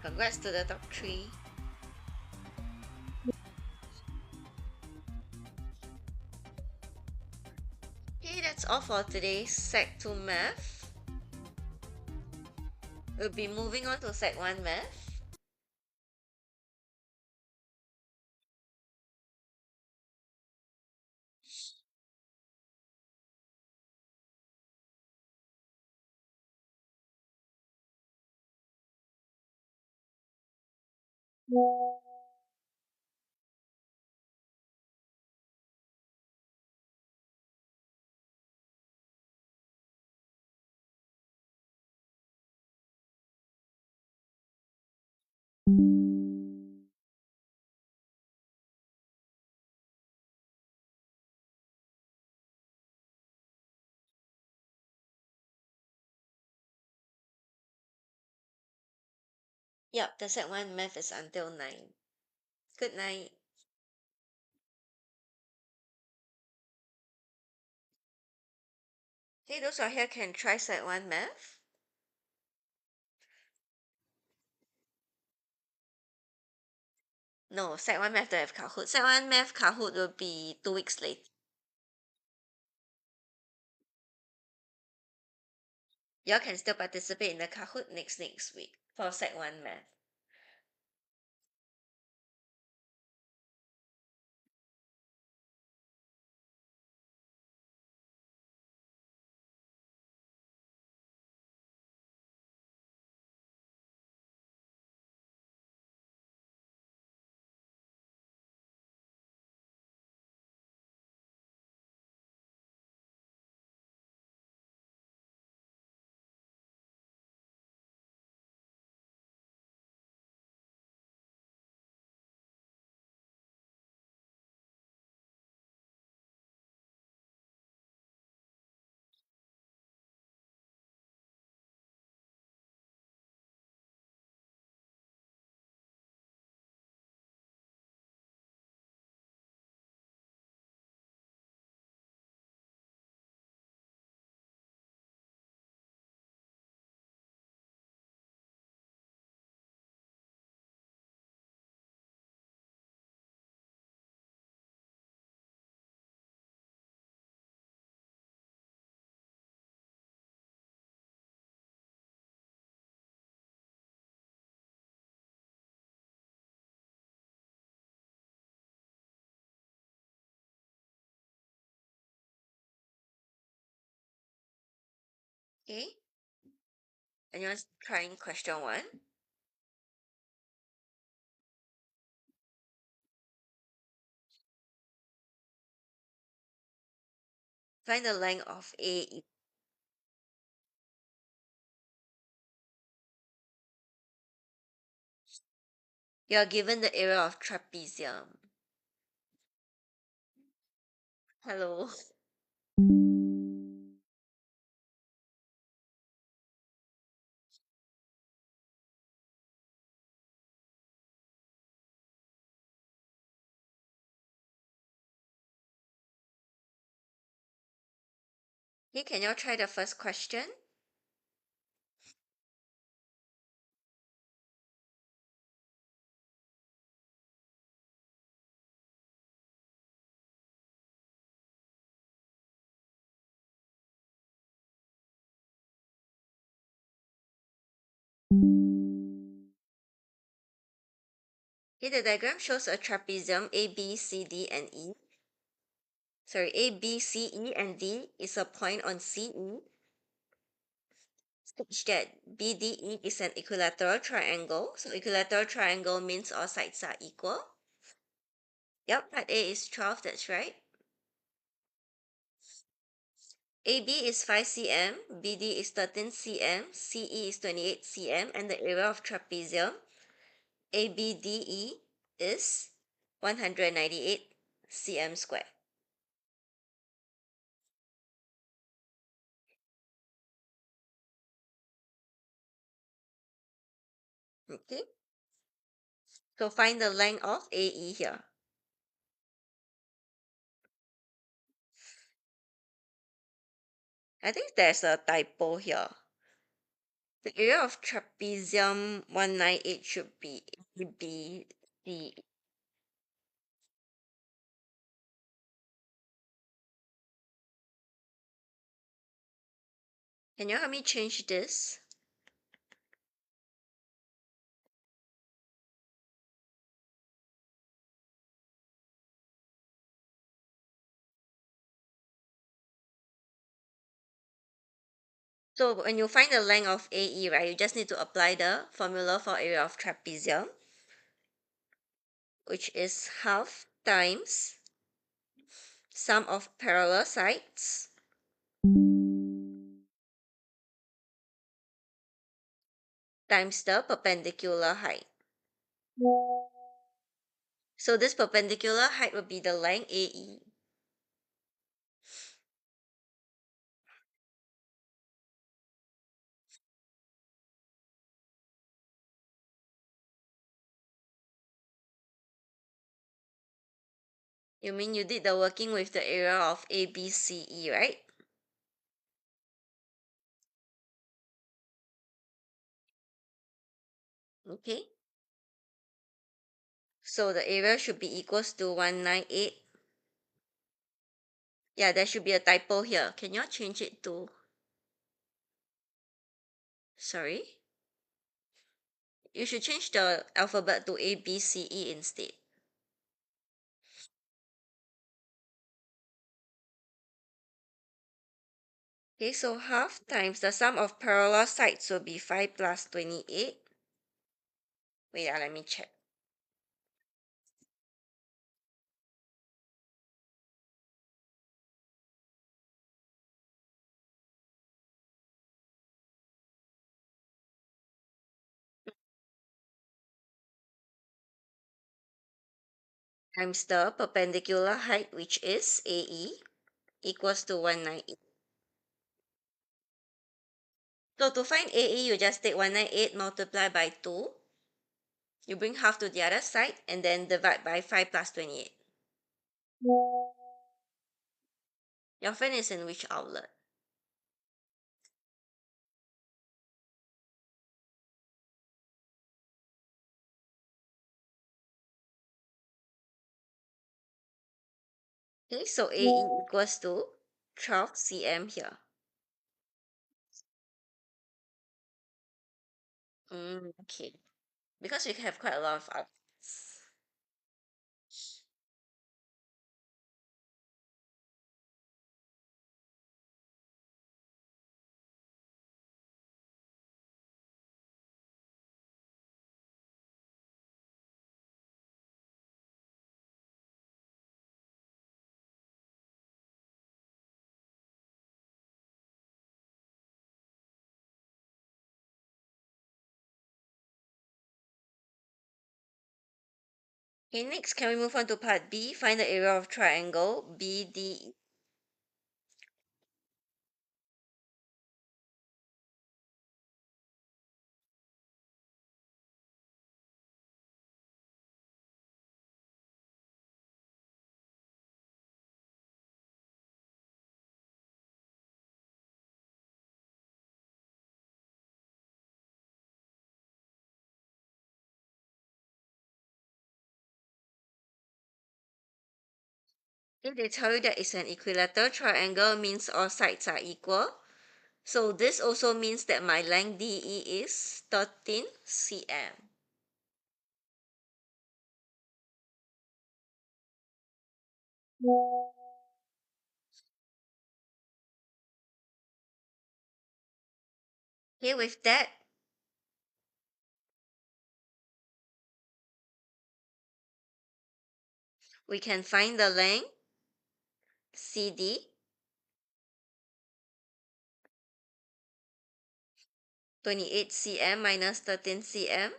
Congrats to the top three. Okay, that's all for today's Sec 2 Math. We'll be moving on to Sec 1 Math. Yep, the Sec 1 Math is until 9. Good night. Hey, those who are here can try Sec 1 Math. No, Sec 1 Math don't have Kahoot. Sec 1 Math Kahoot will be 2 weeks later. Y'all can still participate in the Kahoot next week for Sec 1 Math. Okay? Anyone's trying question 1? Find the length of A. You're given the area of trapezium. Hello. Okay, can you all try the first question? Okay, the diagram shows a trapezium A, B, C, D, and E. Sorry, A, B, C, E, and D is a point on CE such that BDE is an equilateral triangle. So equilateral triangle means all sides are equal. Yep, part A is 12, that's right. AB is 5 cm, BD is 13 cm, CE is 28 cm, and the area of trapezium ABDE is 198 cm squared. Okay, so find the length of AE here. I think there's a typo here. The area of trapezium 198 should be ABD. Can you help me change this? So when you find the length of AE, right, you just need to apply the formula for area of trapezium, which is half times sum of parallel sides times the perpendicular height. So this perpendicular height will be the length AE. You mean you did the working with the area of ABCE, right? Okay. So the area should be equals to 198. Yeah, there should be a typo here. Can you change it to, sorry? You should change the alphabet to ABCE instead. Okay, so half times the sum of parallel sides will be 5 plus 28. Wait, let me check. Times the perpendicular height, which is AE, equals to 198. So to find AE, you just take 198 multiply by 2. You bring half to the other side and then divide by 5 plus 28. Your fan is in which outlet? Okay, so AE equals to 12 cm here. Okay. Because we have quite a lot of outlets. Okay, next can we move on to part B? Find the area of triangle BDE. If they tell you that it's an equilateral triangle means all sides are equal. So this also means that my length DE is 13 cm. Okay, with that, we can find the length CD, 28 cm minus 13 cm,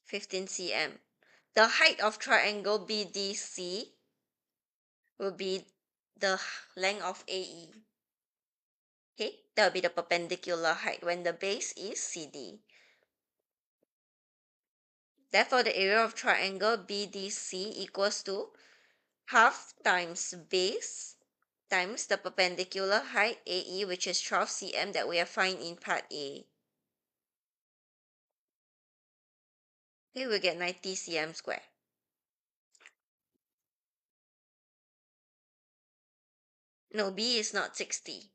15 cm. The height of triangle BDC will be the length of AE. Okay, that will be the perpendicular height when the base is CD. Therefore, the area of triangle BDC equals to half times base times the perpendicular height AE, which is 12 cm that we have found in part A. Okay, we'll get 90 cm square. No, B is not 60.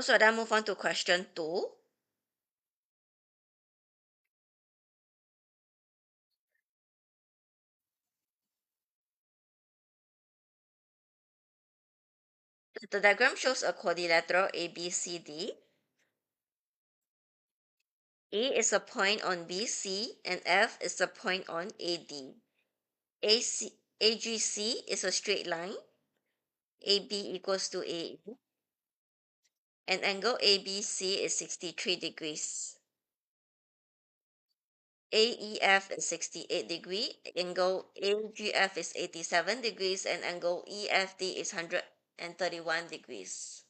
So then move on to question 2. The diagram shows a quadrilateral ABCD. A is a point on BC and F is a point on AD. AGC is a straight line. AB equals to AE. And angle ABC is 63 degrees. AEF is 68 degree, angle AGF is 87 degrees, and angle EFD is 131 degrees.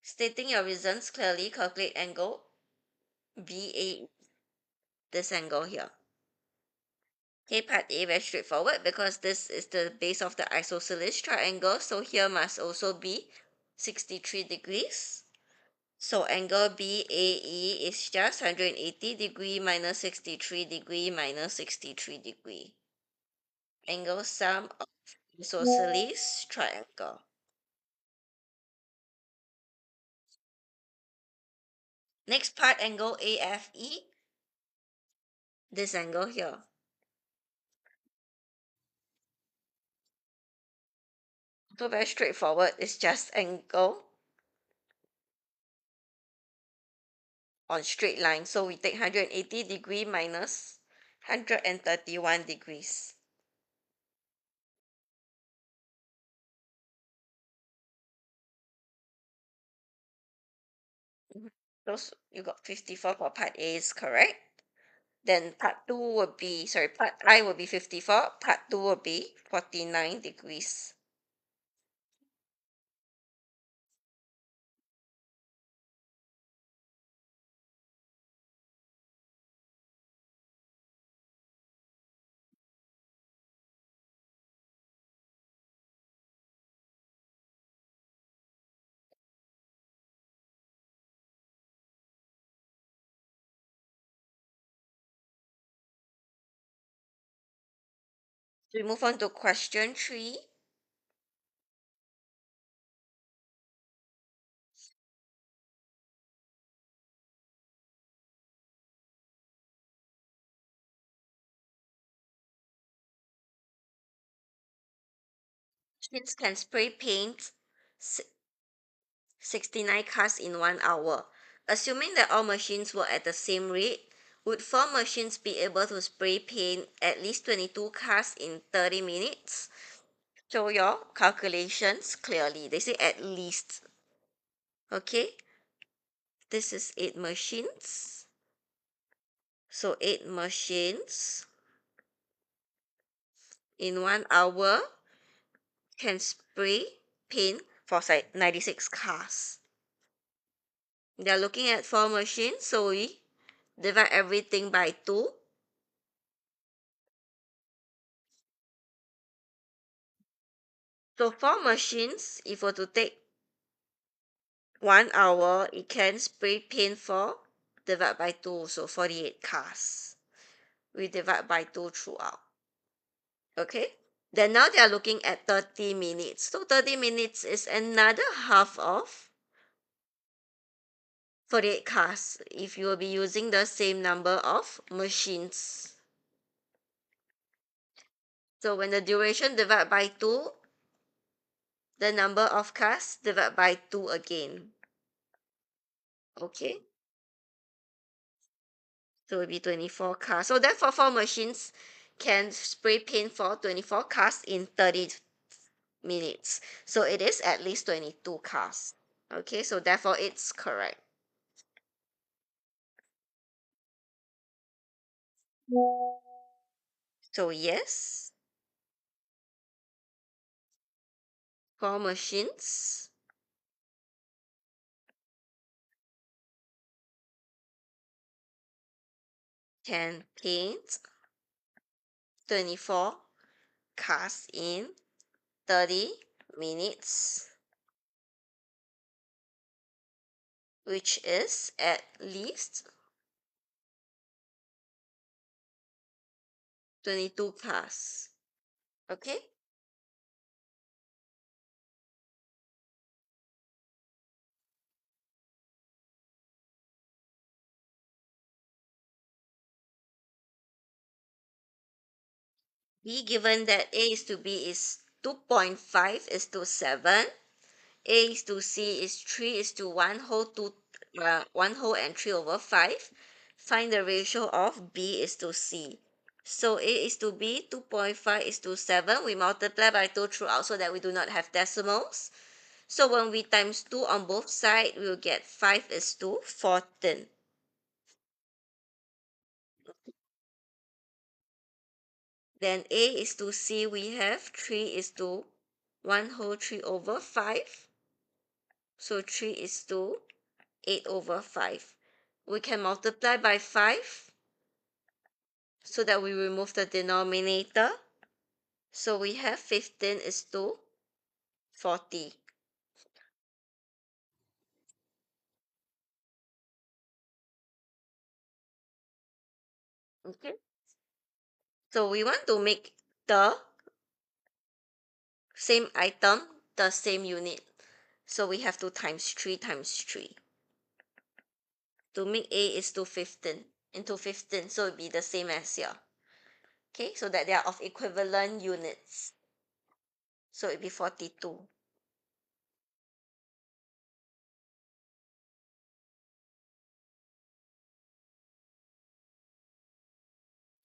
Stating your reasons clearly, calculate angle BA, this angle here. Okay, part A, very straightforward because this is the base of the isosceles triangle, so here must also be 63 degrees. So angle BAE is just 180 degree minus 63 degree minus 63 degree. Angle sum of isosceles triangle. Next part, angle AFE, this angle here. So very straightforward, it's just angle on straight line. So we take 180 degree minus 131 degrees. Those you got 54 for part A is correct. Then part 2 would be, sorry, part I will be 54, part 2 will be 49 degrees. We move on to question 3. Kids can spray paint 69 cars in 1 hour. Assuming that all machines work at the same rate, would 4 machines be able to spray paint at least 22 cars in 30 minutes? Show your calculations clearly. They say at least. Okay, this is 8 machines. So 8 machines in 1 hour can spray paint for 96 cars. They're looking at 4 machines, so we divide everything by 2. So 4 machines, if we're to take 1 hour, it can spray paint for divide by 2, so 48 cars. We divide by 2 throughout. Okay, then now they are looking at 30 minutes. So 30 minutes is another half of 48 cars if you will be using the same number of machines. So when the duration divide by 2, the number of cars divide by 2 again. Okay, so it will be 24 cars. So therefore 4 machines can spray paint for 24 cars in 30 minutes. So it is at least 22 cars. Okay, so therefore it's correct. So yes, 4 machines can paint 24 cars in 30 minutes, which is at least 22 cars. Okay, B given that A is to B is 2.5 is to 7, A is to C is 3 is to 1 whole 1 whole and 3 over 5. Find the ratio of B is to C. So A is to B, 2.5 is to 7. We multiply by 2 throughout so that we do not have decimals. So when we times 2 on both sides, we will get 5 is to 14. Then A is to C, we have 3 is to 1 whole 3 over 5. So 3 is to 8 over 5. We can multiply by 5 so that we remove the denominator. So we have 15 is to 40. Okay. So we want to make the same item the same unit. So we have to times 3 times 3. To make A is to 15 into 15. So it will be the same as here. Okay, so that they are of equivalent units. So it will be 42.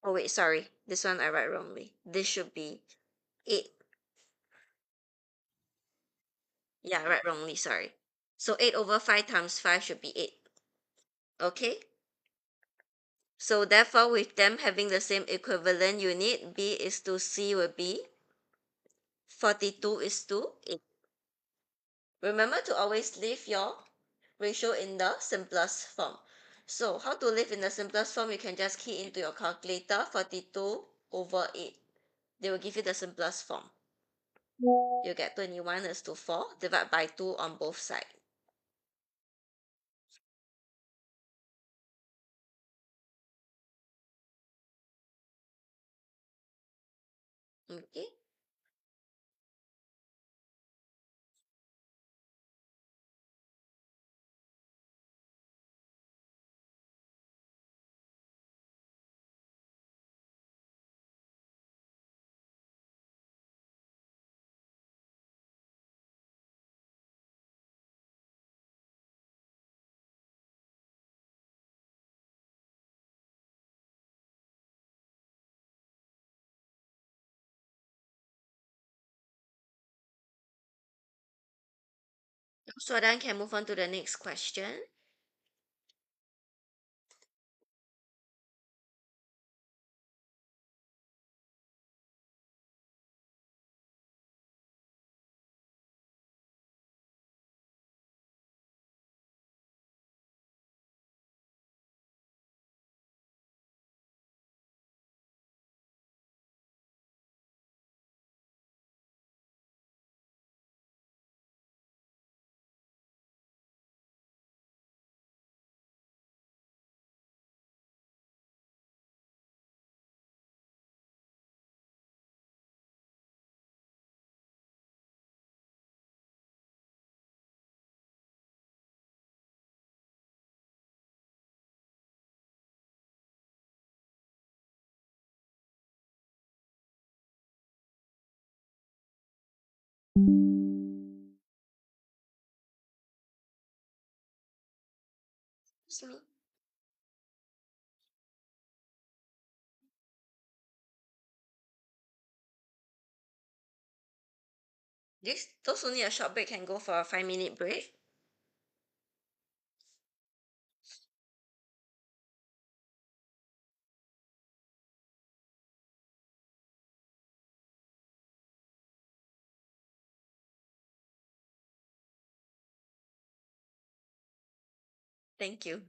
Oh wait, sorry. This one I write wrongly. This should be 8. Yeah, I write wrongly, sorry. So 8 over 5 times 5 should be 8. Okay? So therefore, with them having the same equivalent unit, B is to C will be 42 is to 8. Remember to always leave your ratio in the simplest form. So how to leave in the simplest form? You can just key into your calculator 42 over 8. They will give you the simplest form. You get 21 is to 4, divide by 2 on both sides. Okay. So then can move on to the next question. Excuse me. Those who need a short break can go for a 5 minute break. Thank you.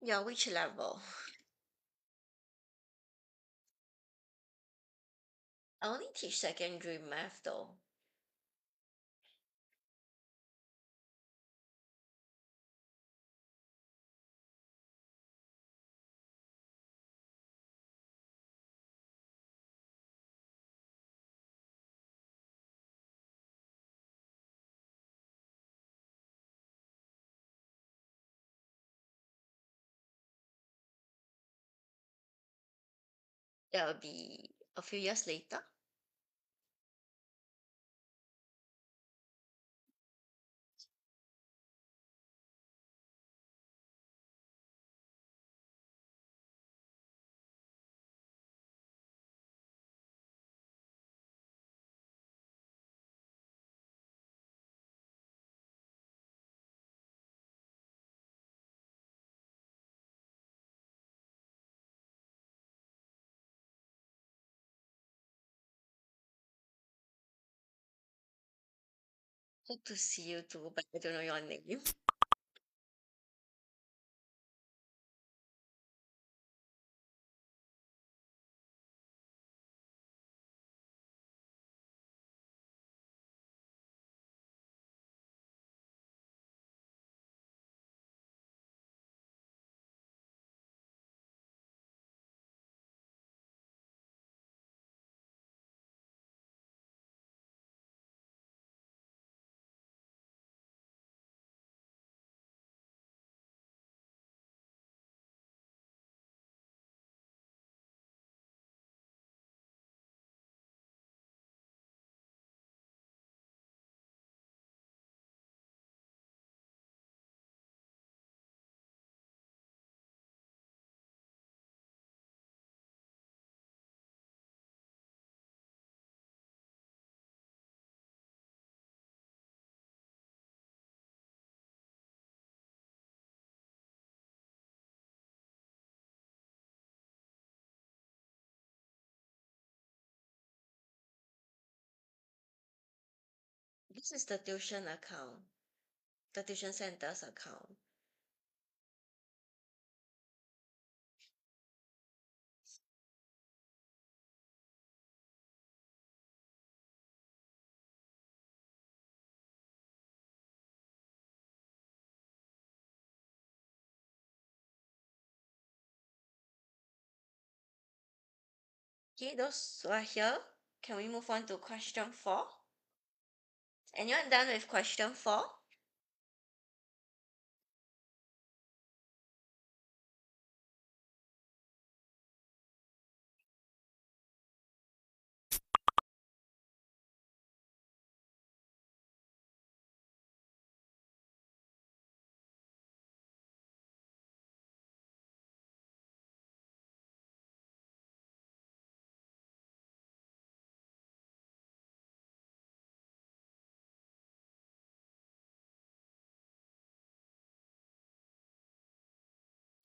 Yeah, which level? I only teach secondary math though. That will be a few years later. Hope to see you too, but I don't know your name. This is the tuition account, the tuition center's account. Okay, those who are here, can we move on to question 4? Anyone done with question 4?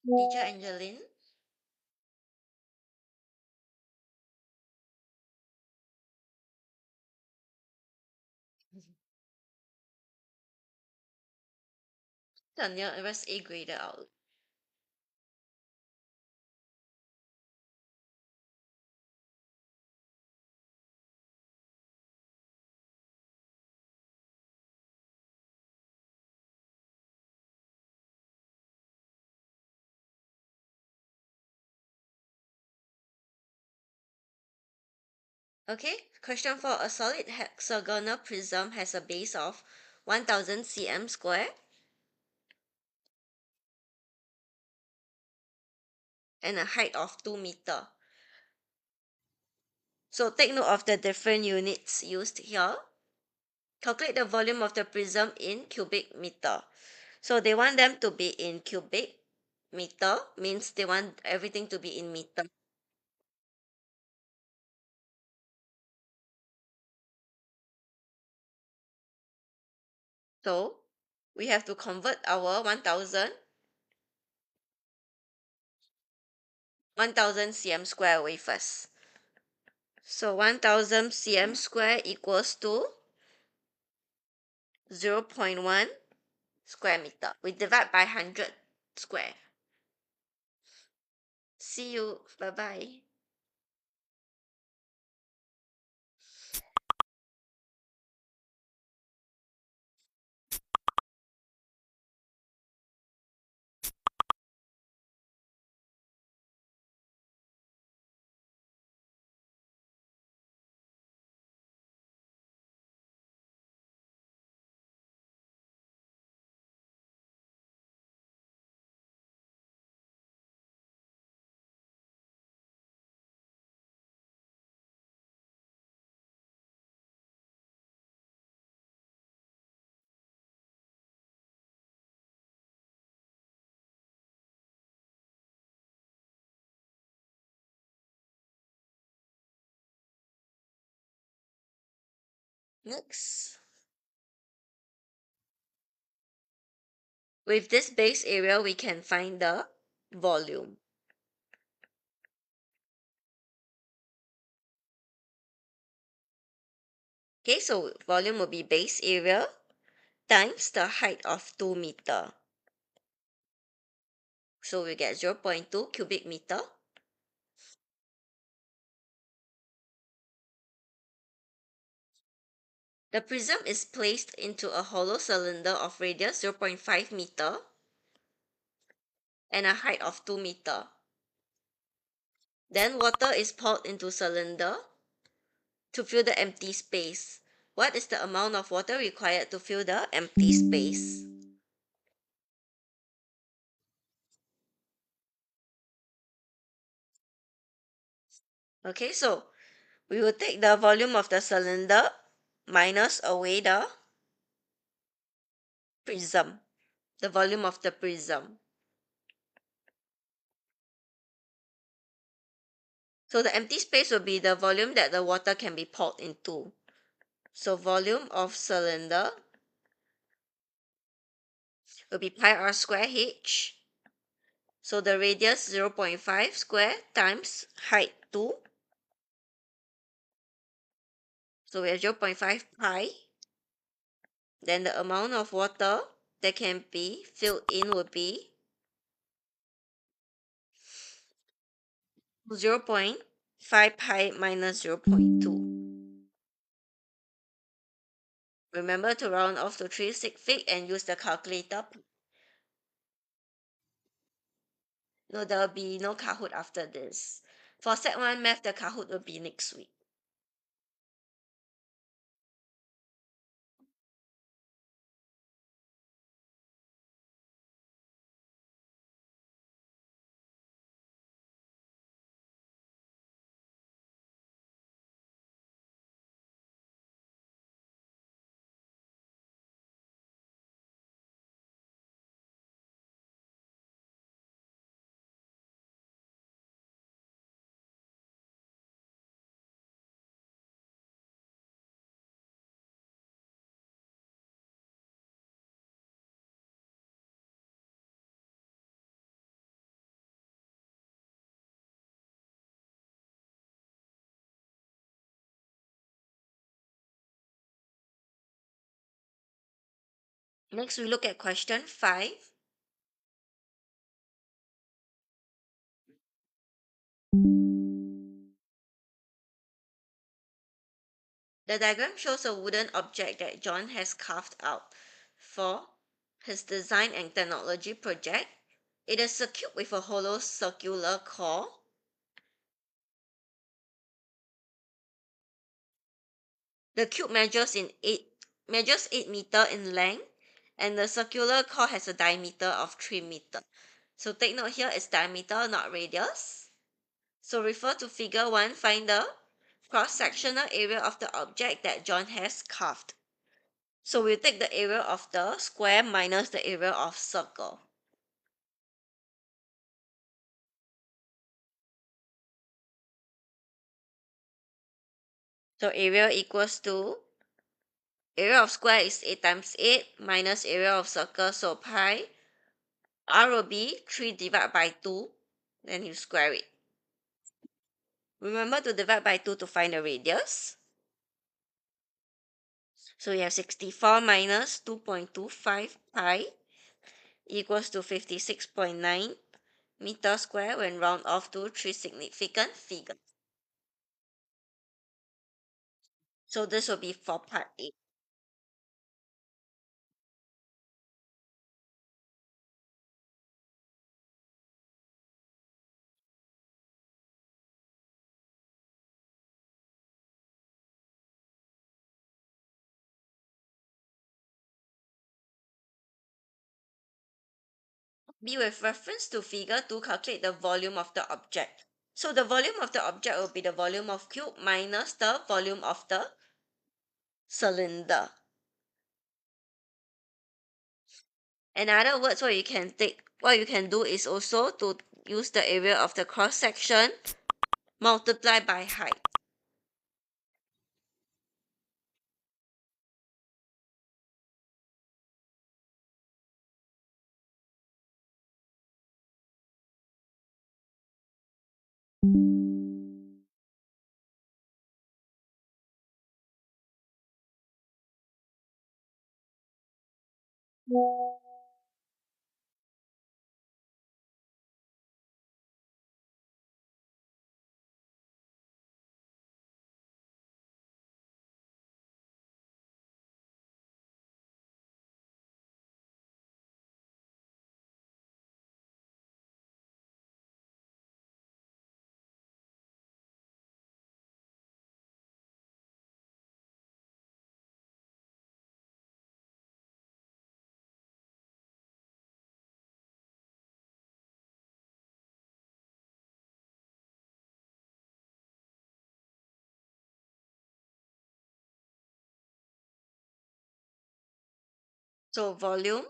Teacher Angeline? The nearest A-grader out. Okay, question 4. A solid hexagonal prism has a base of 1000 cm square and a height of 2 meter. So take note of the different units used here. Calculate the volume of the prism in cubic meter. So they want them to be in cubic meter, means they want everything to be in meter. So we have to convert our 1000 cm square away first. So 1000 cm square equals to 0.1 square meter. We divide by 100 square. See you. Bye bye. Next. With this base area, we can find the volume. Okay, so volume will be base area times the height of 2 meter. So we get 0.2 cubic meter. The prism is placed into a hollow cylinder of radius 0.5 meter and a height of 2 meter. Then water is poured into cylinder to fill the empty space. What is the amount of water required to fill the empty space? Okay, so we will take the volume of the cylinder minus away the prism, the volume of the prism. So the empty space will be the volume that the water can be poured into. So volume of cylinder will be pi r square h. So the radius 0.5 square times height 2. So we have 0.5 pi then the amount of water that can be filled in would be 0.5 pi minus 0.2. Remember to round off to 3 sig fig and use the calculator. No, there will be no Kahoot after this. For Set 1 Math, the Kahoot will be next week. Next, we look at question 5. The diagram shows a wooden object that John has carved out for his design and technology project. It is a cube with a hollow circular core. The cube measures 8 meter in length, and the circular core has a diameter of 3 meter. So take note here, it's diameter, not radius. So refer to figure 1, find the cross-sectional area of the object that John has carved. So we'll take the area of the square minus the area of circle. So area equals to, area of square is 8 times 8 minus area of circle, so pi. R will be 3 divided by 2, then you square it. Remember to divide by 2 to find the radius. So you have 64 minus 2.25 pi equals to 56.9 meter square when round off to 3 significant figures. So this will be for part A. B, with reference to figure 2, calculate the volume of the object. So the volume of the object will be the volume of cube minus the volume of the cylinder. In other words, what you can do is also to use the area of the cross section multiply by height. So volume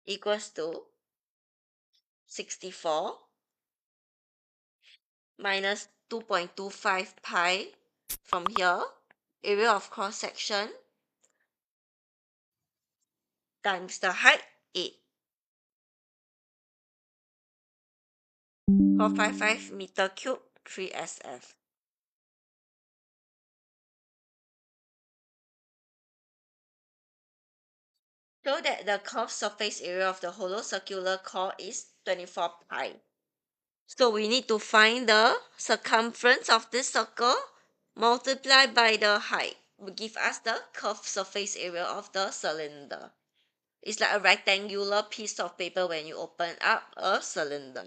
equals to 64 minus 2.25 pi from here, area of cross section times the height 8. 455 meter cube 3 SF. Show that the curved surface area of the hollow circular core is 24 pi. So we need to find the circumference of this circle multiplied by the height will give us the curved surface area of the cylinder. It's like a rectangular piece of paper when you open up a cylinder.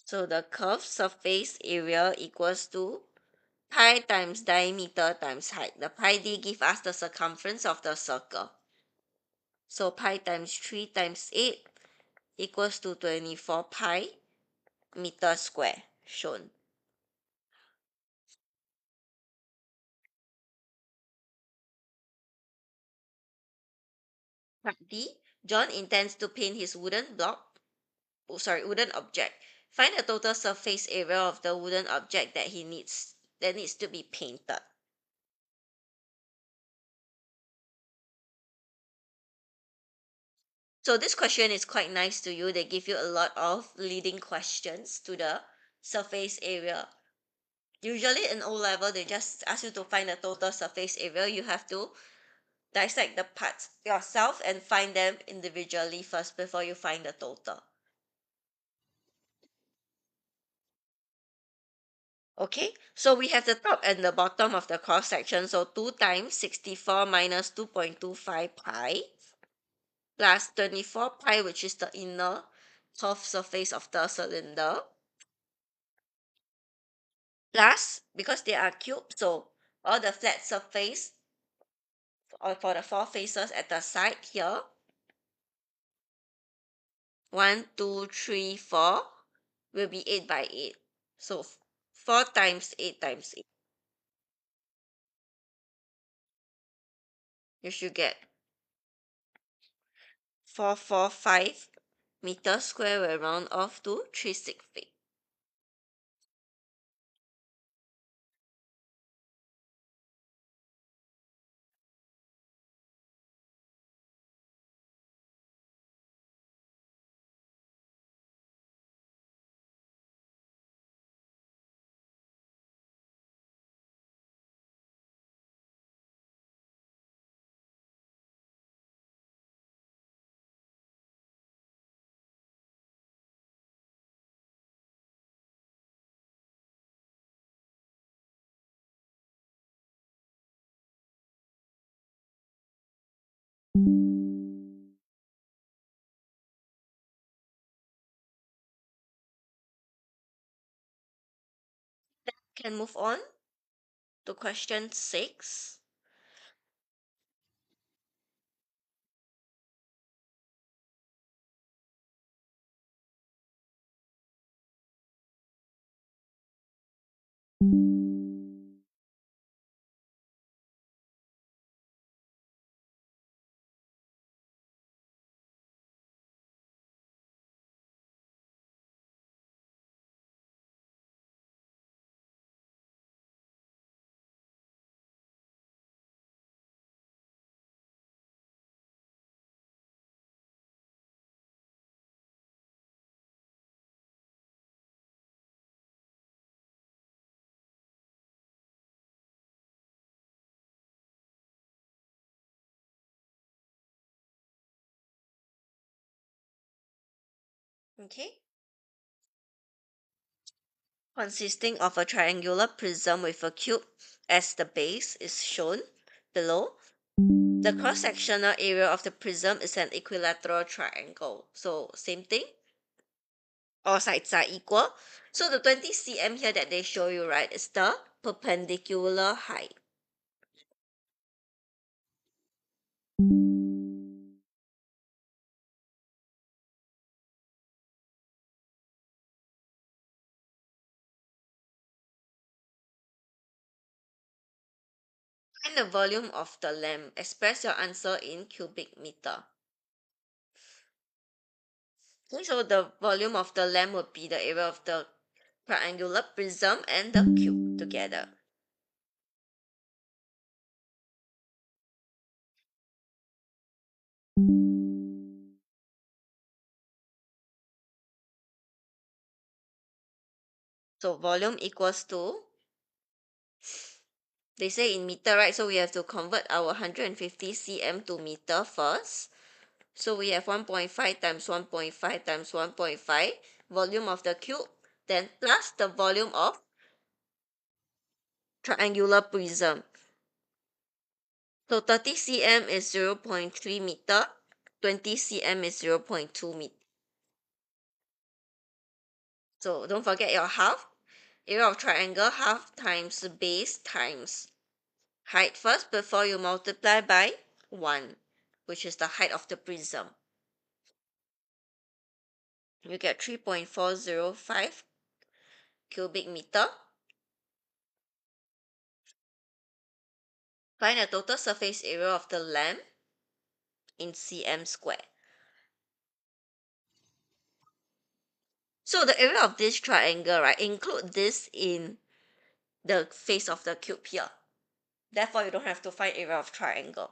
So the curved surface area equals to pi times diameter times height. The pi d give us the circumference of the circle. So pi times 3 times 8 equals to 24 pi meter square shown. Part D. John intends to paint his wooden object. Find the total surface area of the wooden object that needs to be painted. So this question is quite nice to you. They give you a lot of leading questions to the surface area. Usually in O level, they just ask you to find the total surface area. You have to dissect the parts yourself and find them individually first before you find the total. Okay, so we have the top and the bottom of the cross section. So 2 times 64 minus 2.25 pi plus 24 pi, which is the inner curved surface of the cylinder, plus, because they are cubes, so all the flat surface or for the four faces at the side here, 1, 2, 3, 4, will be 8 by 8. So 4 times 8 times 8. You should get 445 meters square. Will round off to 360. Can move on to question 6. Okay. Consisting of a triangular prism with a cube as the base is shown below. The cross-sectional area of the prism is an equilateral triangle. So same thing, all sides are equal. So the 20 cm here that they show you, right, is the perpendicular height. Find the volume of the lamp. Express your answer in cubic meter. Okay, so the volume of the lamp would be the area of the triangular prism and the cube together. So volume equals to They say in meter, right? So we have to convert our 150 cm to meter first. So we have 1.5 times 1.5 times 1.5 volume of the cube, then plus the volume of triangular prism. So 30 cm is 0.3 meter, 20 cm is 0.2 meter. So don't forget your half. Area of triangle, half times base times height first before you multiply by 1, which is the height of the prism. You get 3.405 cubic meter. Find the total surface area of the lamp in cm square. So the area of this triangle, right, include this in the face of the cube here. Therefore, you don't have to find area of triangle.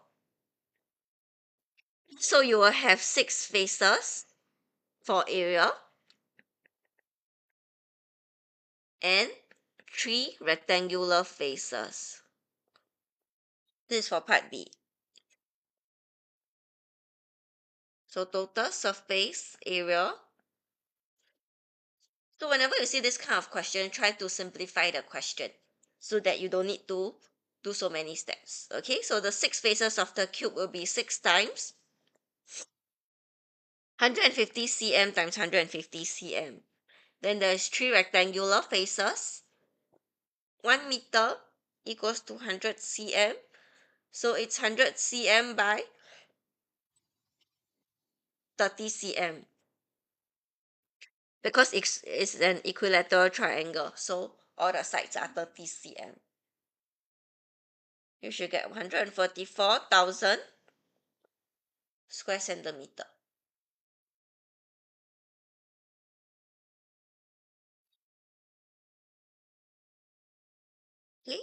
So you will have 6 faces for area and 3 rectangular faces. This is for part B. So total surface area. So whenever you see this kind of question, try to simplify the question so that you don't need to do so many steps. Okay, so the 6 faces of the cube will be 6 times 150 cm times 150 cm. Then there's 3 rectangular faces. 1 meter equals to 100 cm. So it's 100 cm by 30 cm. Because it's an equilateral triangle, so all the sides are 30 cm. You should get 144,000 square centimeter. Okay.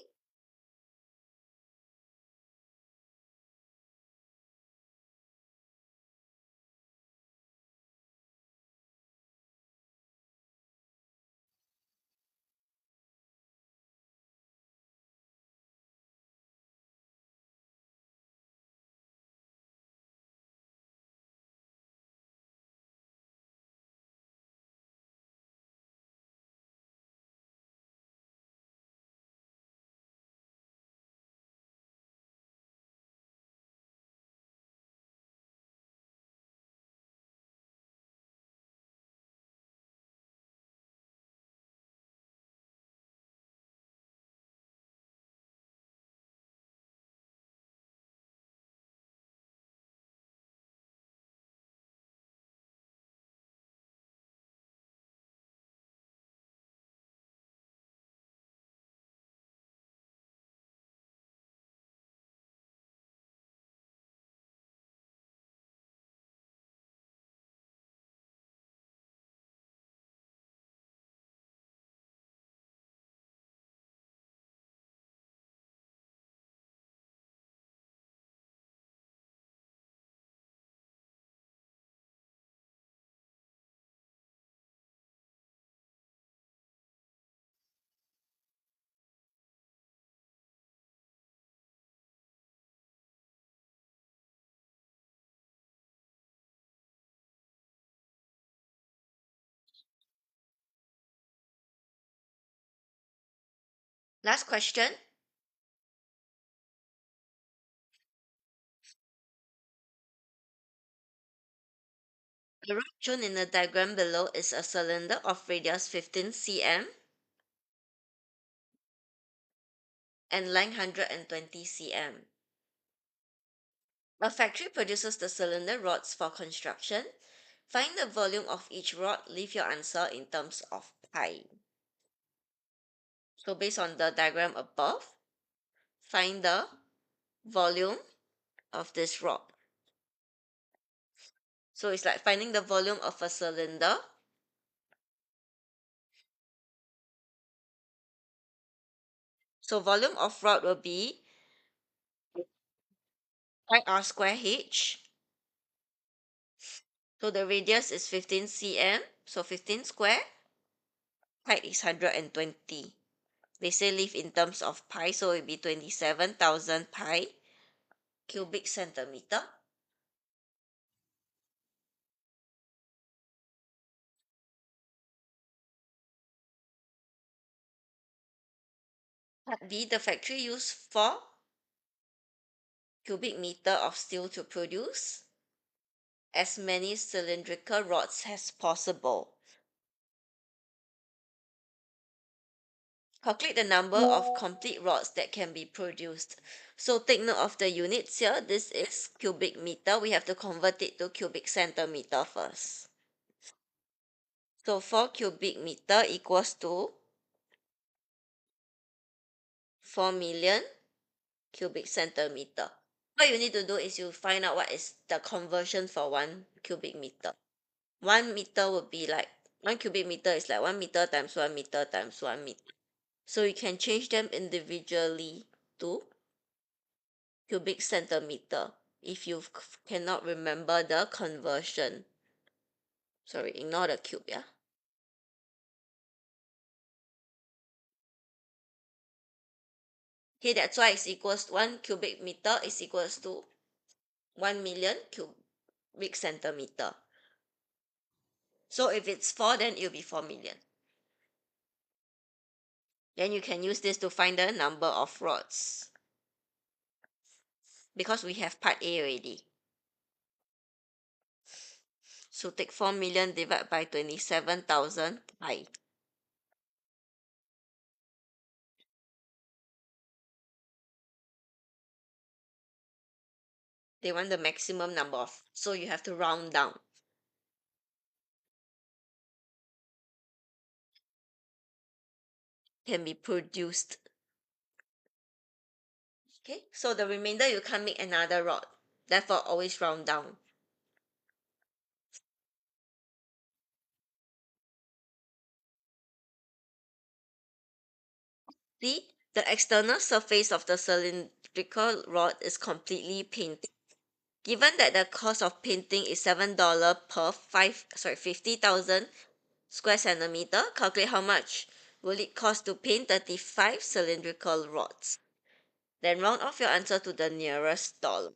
Last question. The rod shown in the diagram below is a cylinder of radius 15 cm and length 120 cm. A factory produces the cylinder rods for construction. Find the volume of each rod. Leave your answer in terms of pi. So based on the diagram above, find the volume of this rod. So it's like finding the volume of a cylinder. So volume of rod will be pi r square h. So the radius is 15 cm. So 15 square. Height is 120. They say live in terms of pi, so it will be 27,000 pi cubic centimeter. Part B, the factory used 4 cubic meter of steel to produce as many cylindrical rods as possible. Calculate the number of complete rods that can be produced. So take note of the units here. This is cubic meter. We have to convert it to cubic centimeter first. So 4 cubic meter equals to 4 million cubic centimeter. What you need to do is you find out what is the conversion for 1 cubic meter. 1 meter would be like 1 cubic meter is like 1 meter times 1 meter times 1 meter. So you can change them individually to cubic centimeter if you cannot remember the conversion. Sorry, ignore the cube, yeah. Okay, that's why it's equals 1 cubic meter is equals to 1 million cubic centimeter. So if it's 4, then it'll be 4 million. Then you can use this to find the number of rods because we have part A already. So take 4 million divided by 27,000 pi. They want the maximum number of, so you have to round down. Can be produced. Okay, so the remainder you can't make another rod. Therefore, always round down. See, the external surface of the cylindrical rod is completely painted. Given that the cost of painting is $7 per 50,000 square centimeter, calculate how much will it cost to paint 35 cylindrical rods. Then round off your answer to the nearest dollar.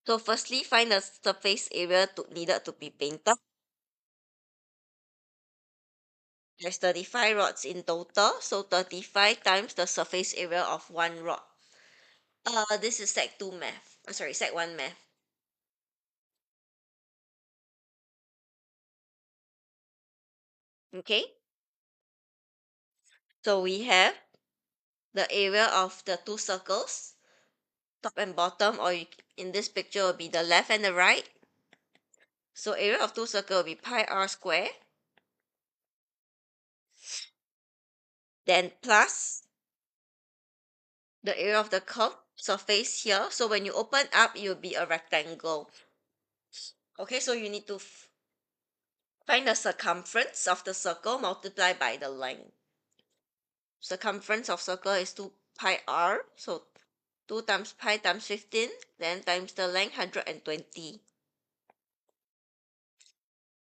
So firstly, find the surface area needed to be painted. There's 35 rods in total, so 35 times the surface area of one rod. This is sec 2 math. Sorry, sec 1 math. Okay, so we have the area of the two circles, top and bottom, or in this picture will be the left and the right. So area of two circle will be pi r square, then plus the area of the curved surface here. So when you open up, it will be a rectangle. Okay, so you need to find the circumference of the circle multiplied by the length. Circumference of circle is 2 pi r, so 2 times pi times 15, then times the length 120.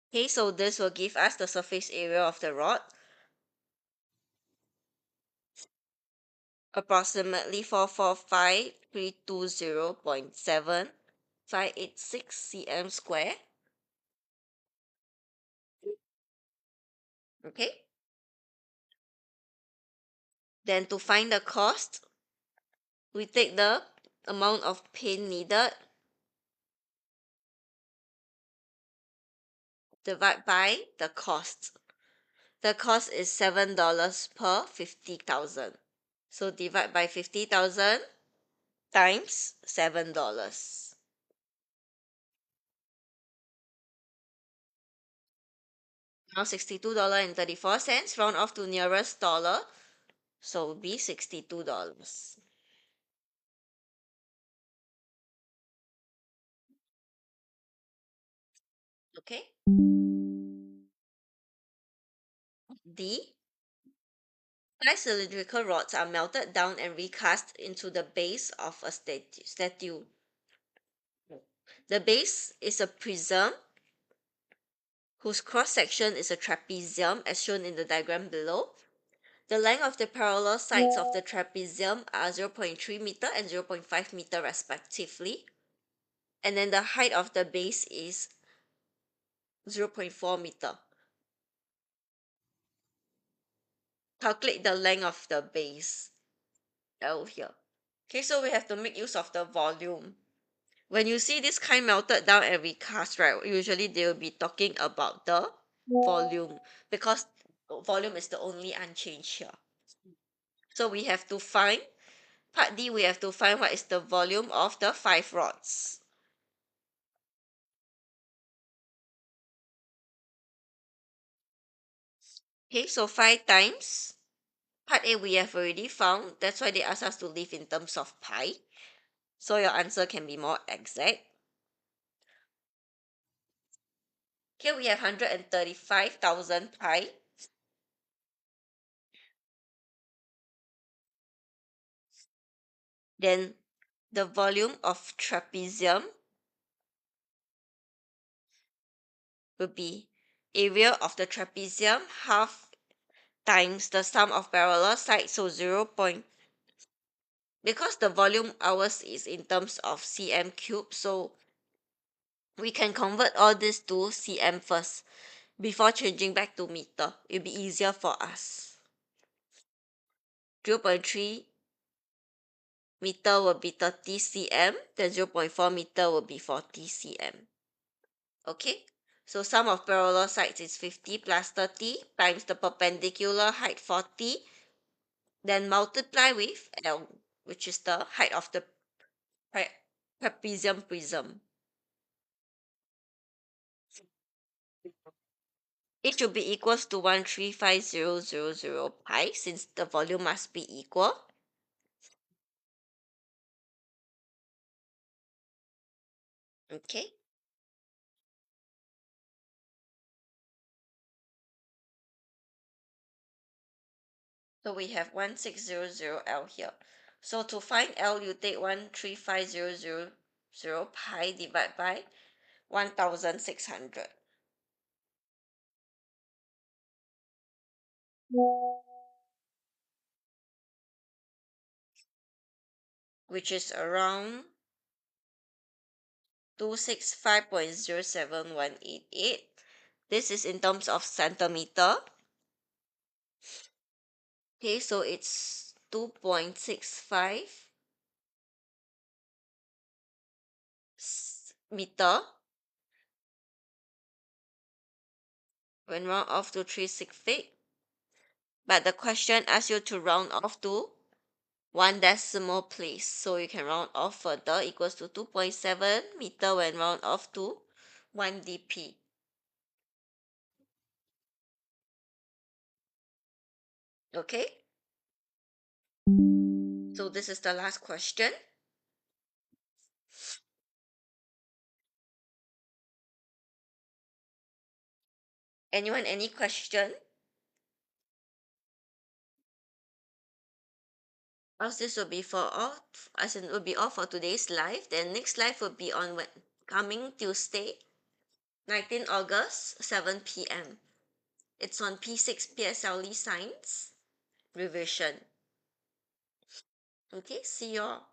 Okay, so this will give us the surface area of the rod, approximately 445,320.7586 cm square. Okay, then to find the cost, we take the amount of paint needed divide by the cost. The cost is $7 per 50,000. So divide by 50,000 times $7. Now $62.34, round off to nearest dollar, so it'll be $62. Okay. D. 5 cylindrical rods are melted down and recast into the base of a statue. The base is a prism whose cross section is a trapezium as shown in the diagram below. The length of the parallel sides of the trapezium are 0.3 meter and 0.5 meter respectively. And then the height of the base is 0.4 meter. Calculate the length of the base, L here. Okay, so we have to make use of the volume. When you see this kind melted down and recast, right, usually they will be talking about the volume because volume is the only unchanged here. So we have to find, part D, we have to find what is the volume of the 5 rods. Okay, so 5 times. Part A we have already found. That's why they ask us to live in terms of pi. So your answer can be more exact. Here we have 135,000 pi. Then the volume of trapezium will be area of the trapezium half times the sum of parallel sides, so 0. Because the volume ours is in terms of cm cube, so we can convert all this to cm first before changing back to meter. It'll be easier for us. 0.3 meter will be 30 cm, then 0.4 meter will be 40 cm. Okay, so sum of parallel sides is 50 plus 30 times the perpendicular height 40, then multiply with L, which is the height of the trapezium prism. It should be equals to 135,000 pi since the volume must be equal. Okay, so we have 1600 L here. So to find L, you take 135,000 pi divided by 1,600. Which is around 265.07188. This is in terms of centimeter. Okay, so it's 2.65 meter. When round off to 3 feet. But the question asks you to round off to 1 decimal place. So you can round off further, equals to 2.7 meter when round off to 1 dp. Okay? So this is the last question. Anyone, any question? As this will be for all, as in will be all for today's live. Then next live will be on coming Tuesday, 19 August, 7 p.m. It's on P6 PSLE Science Revision. Okay, see you all.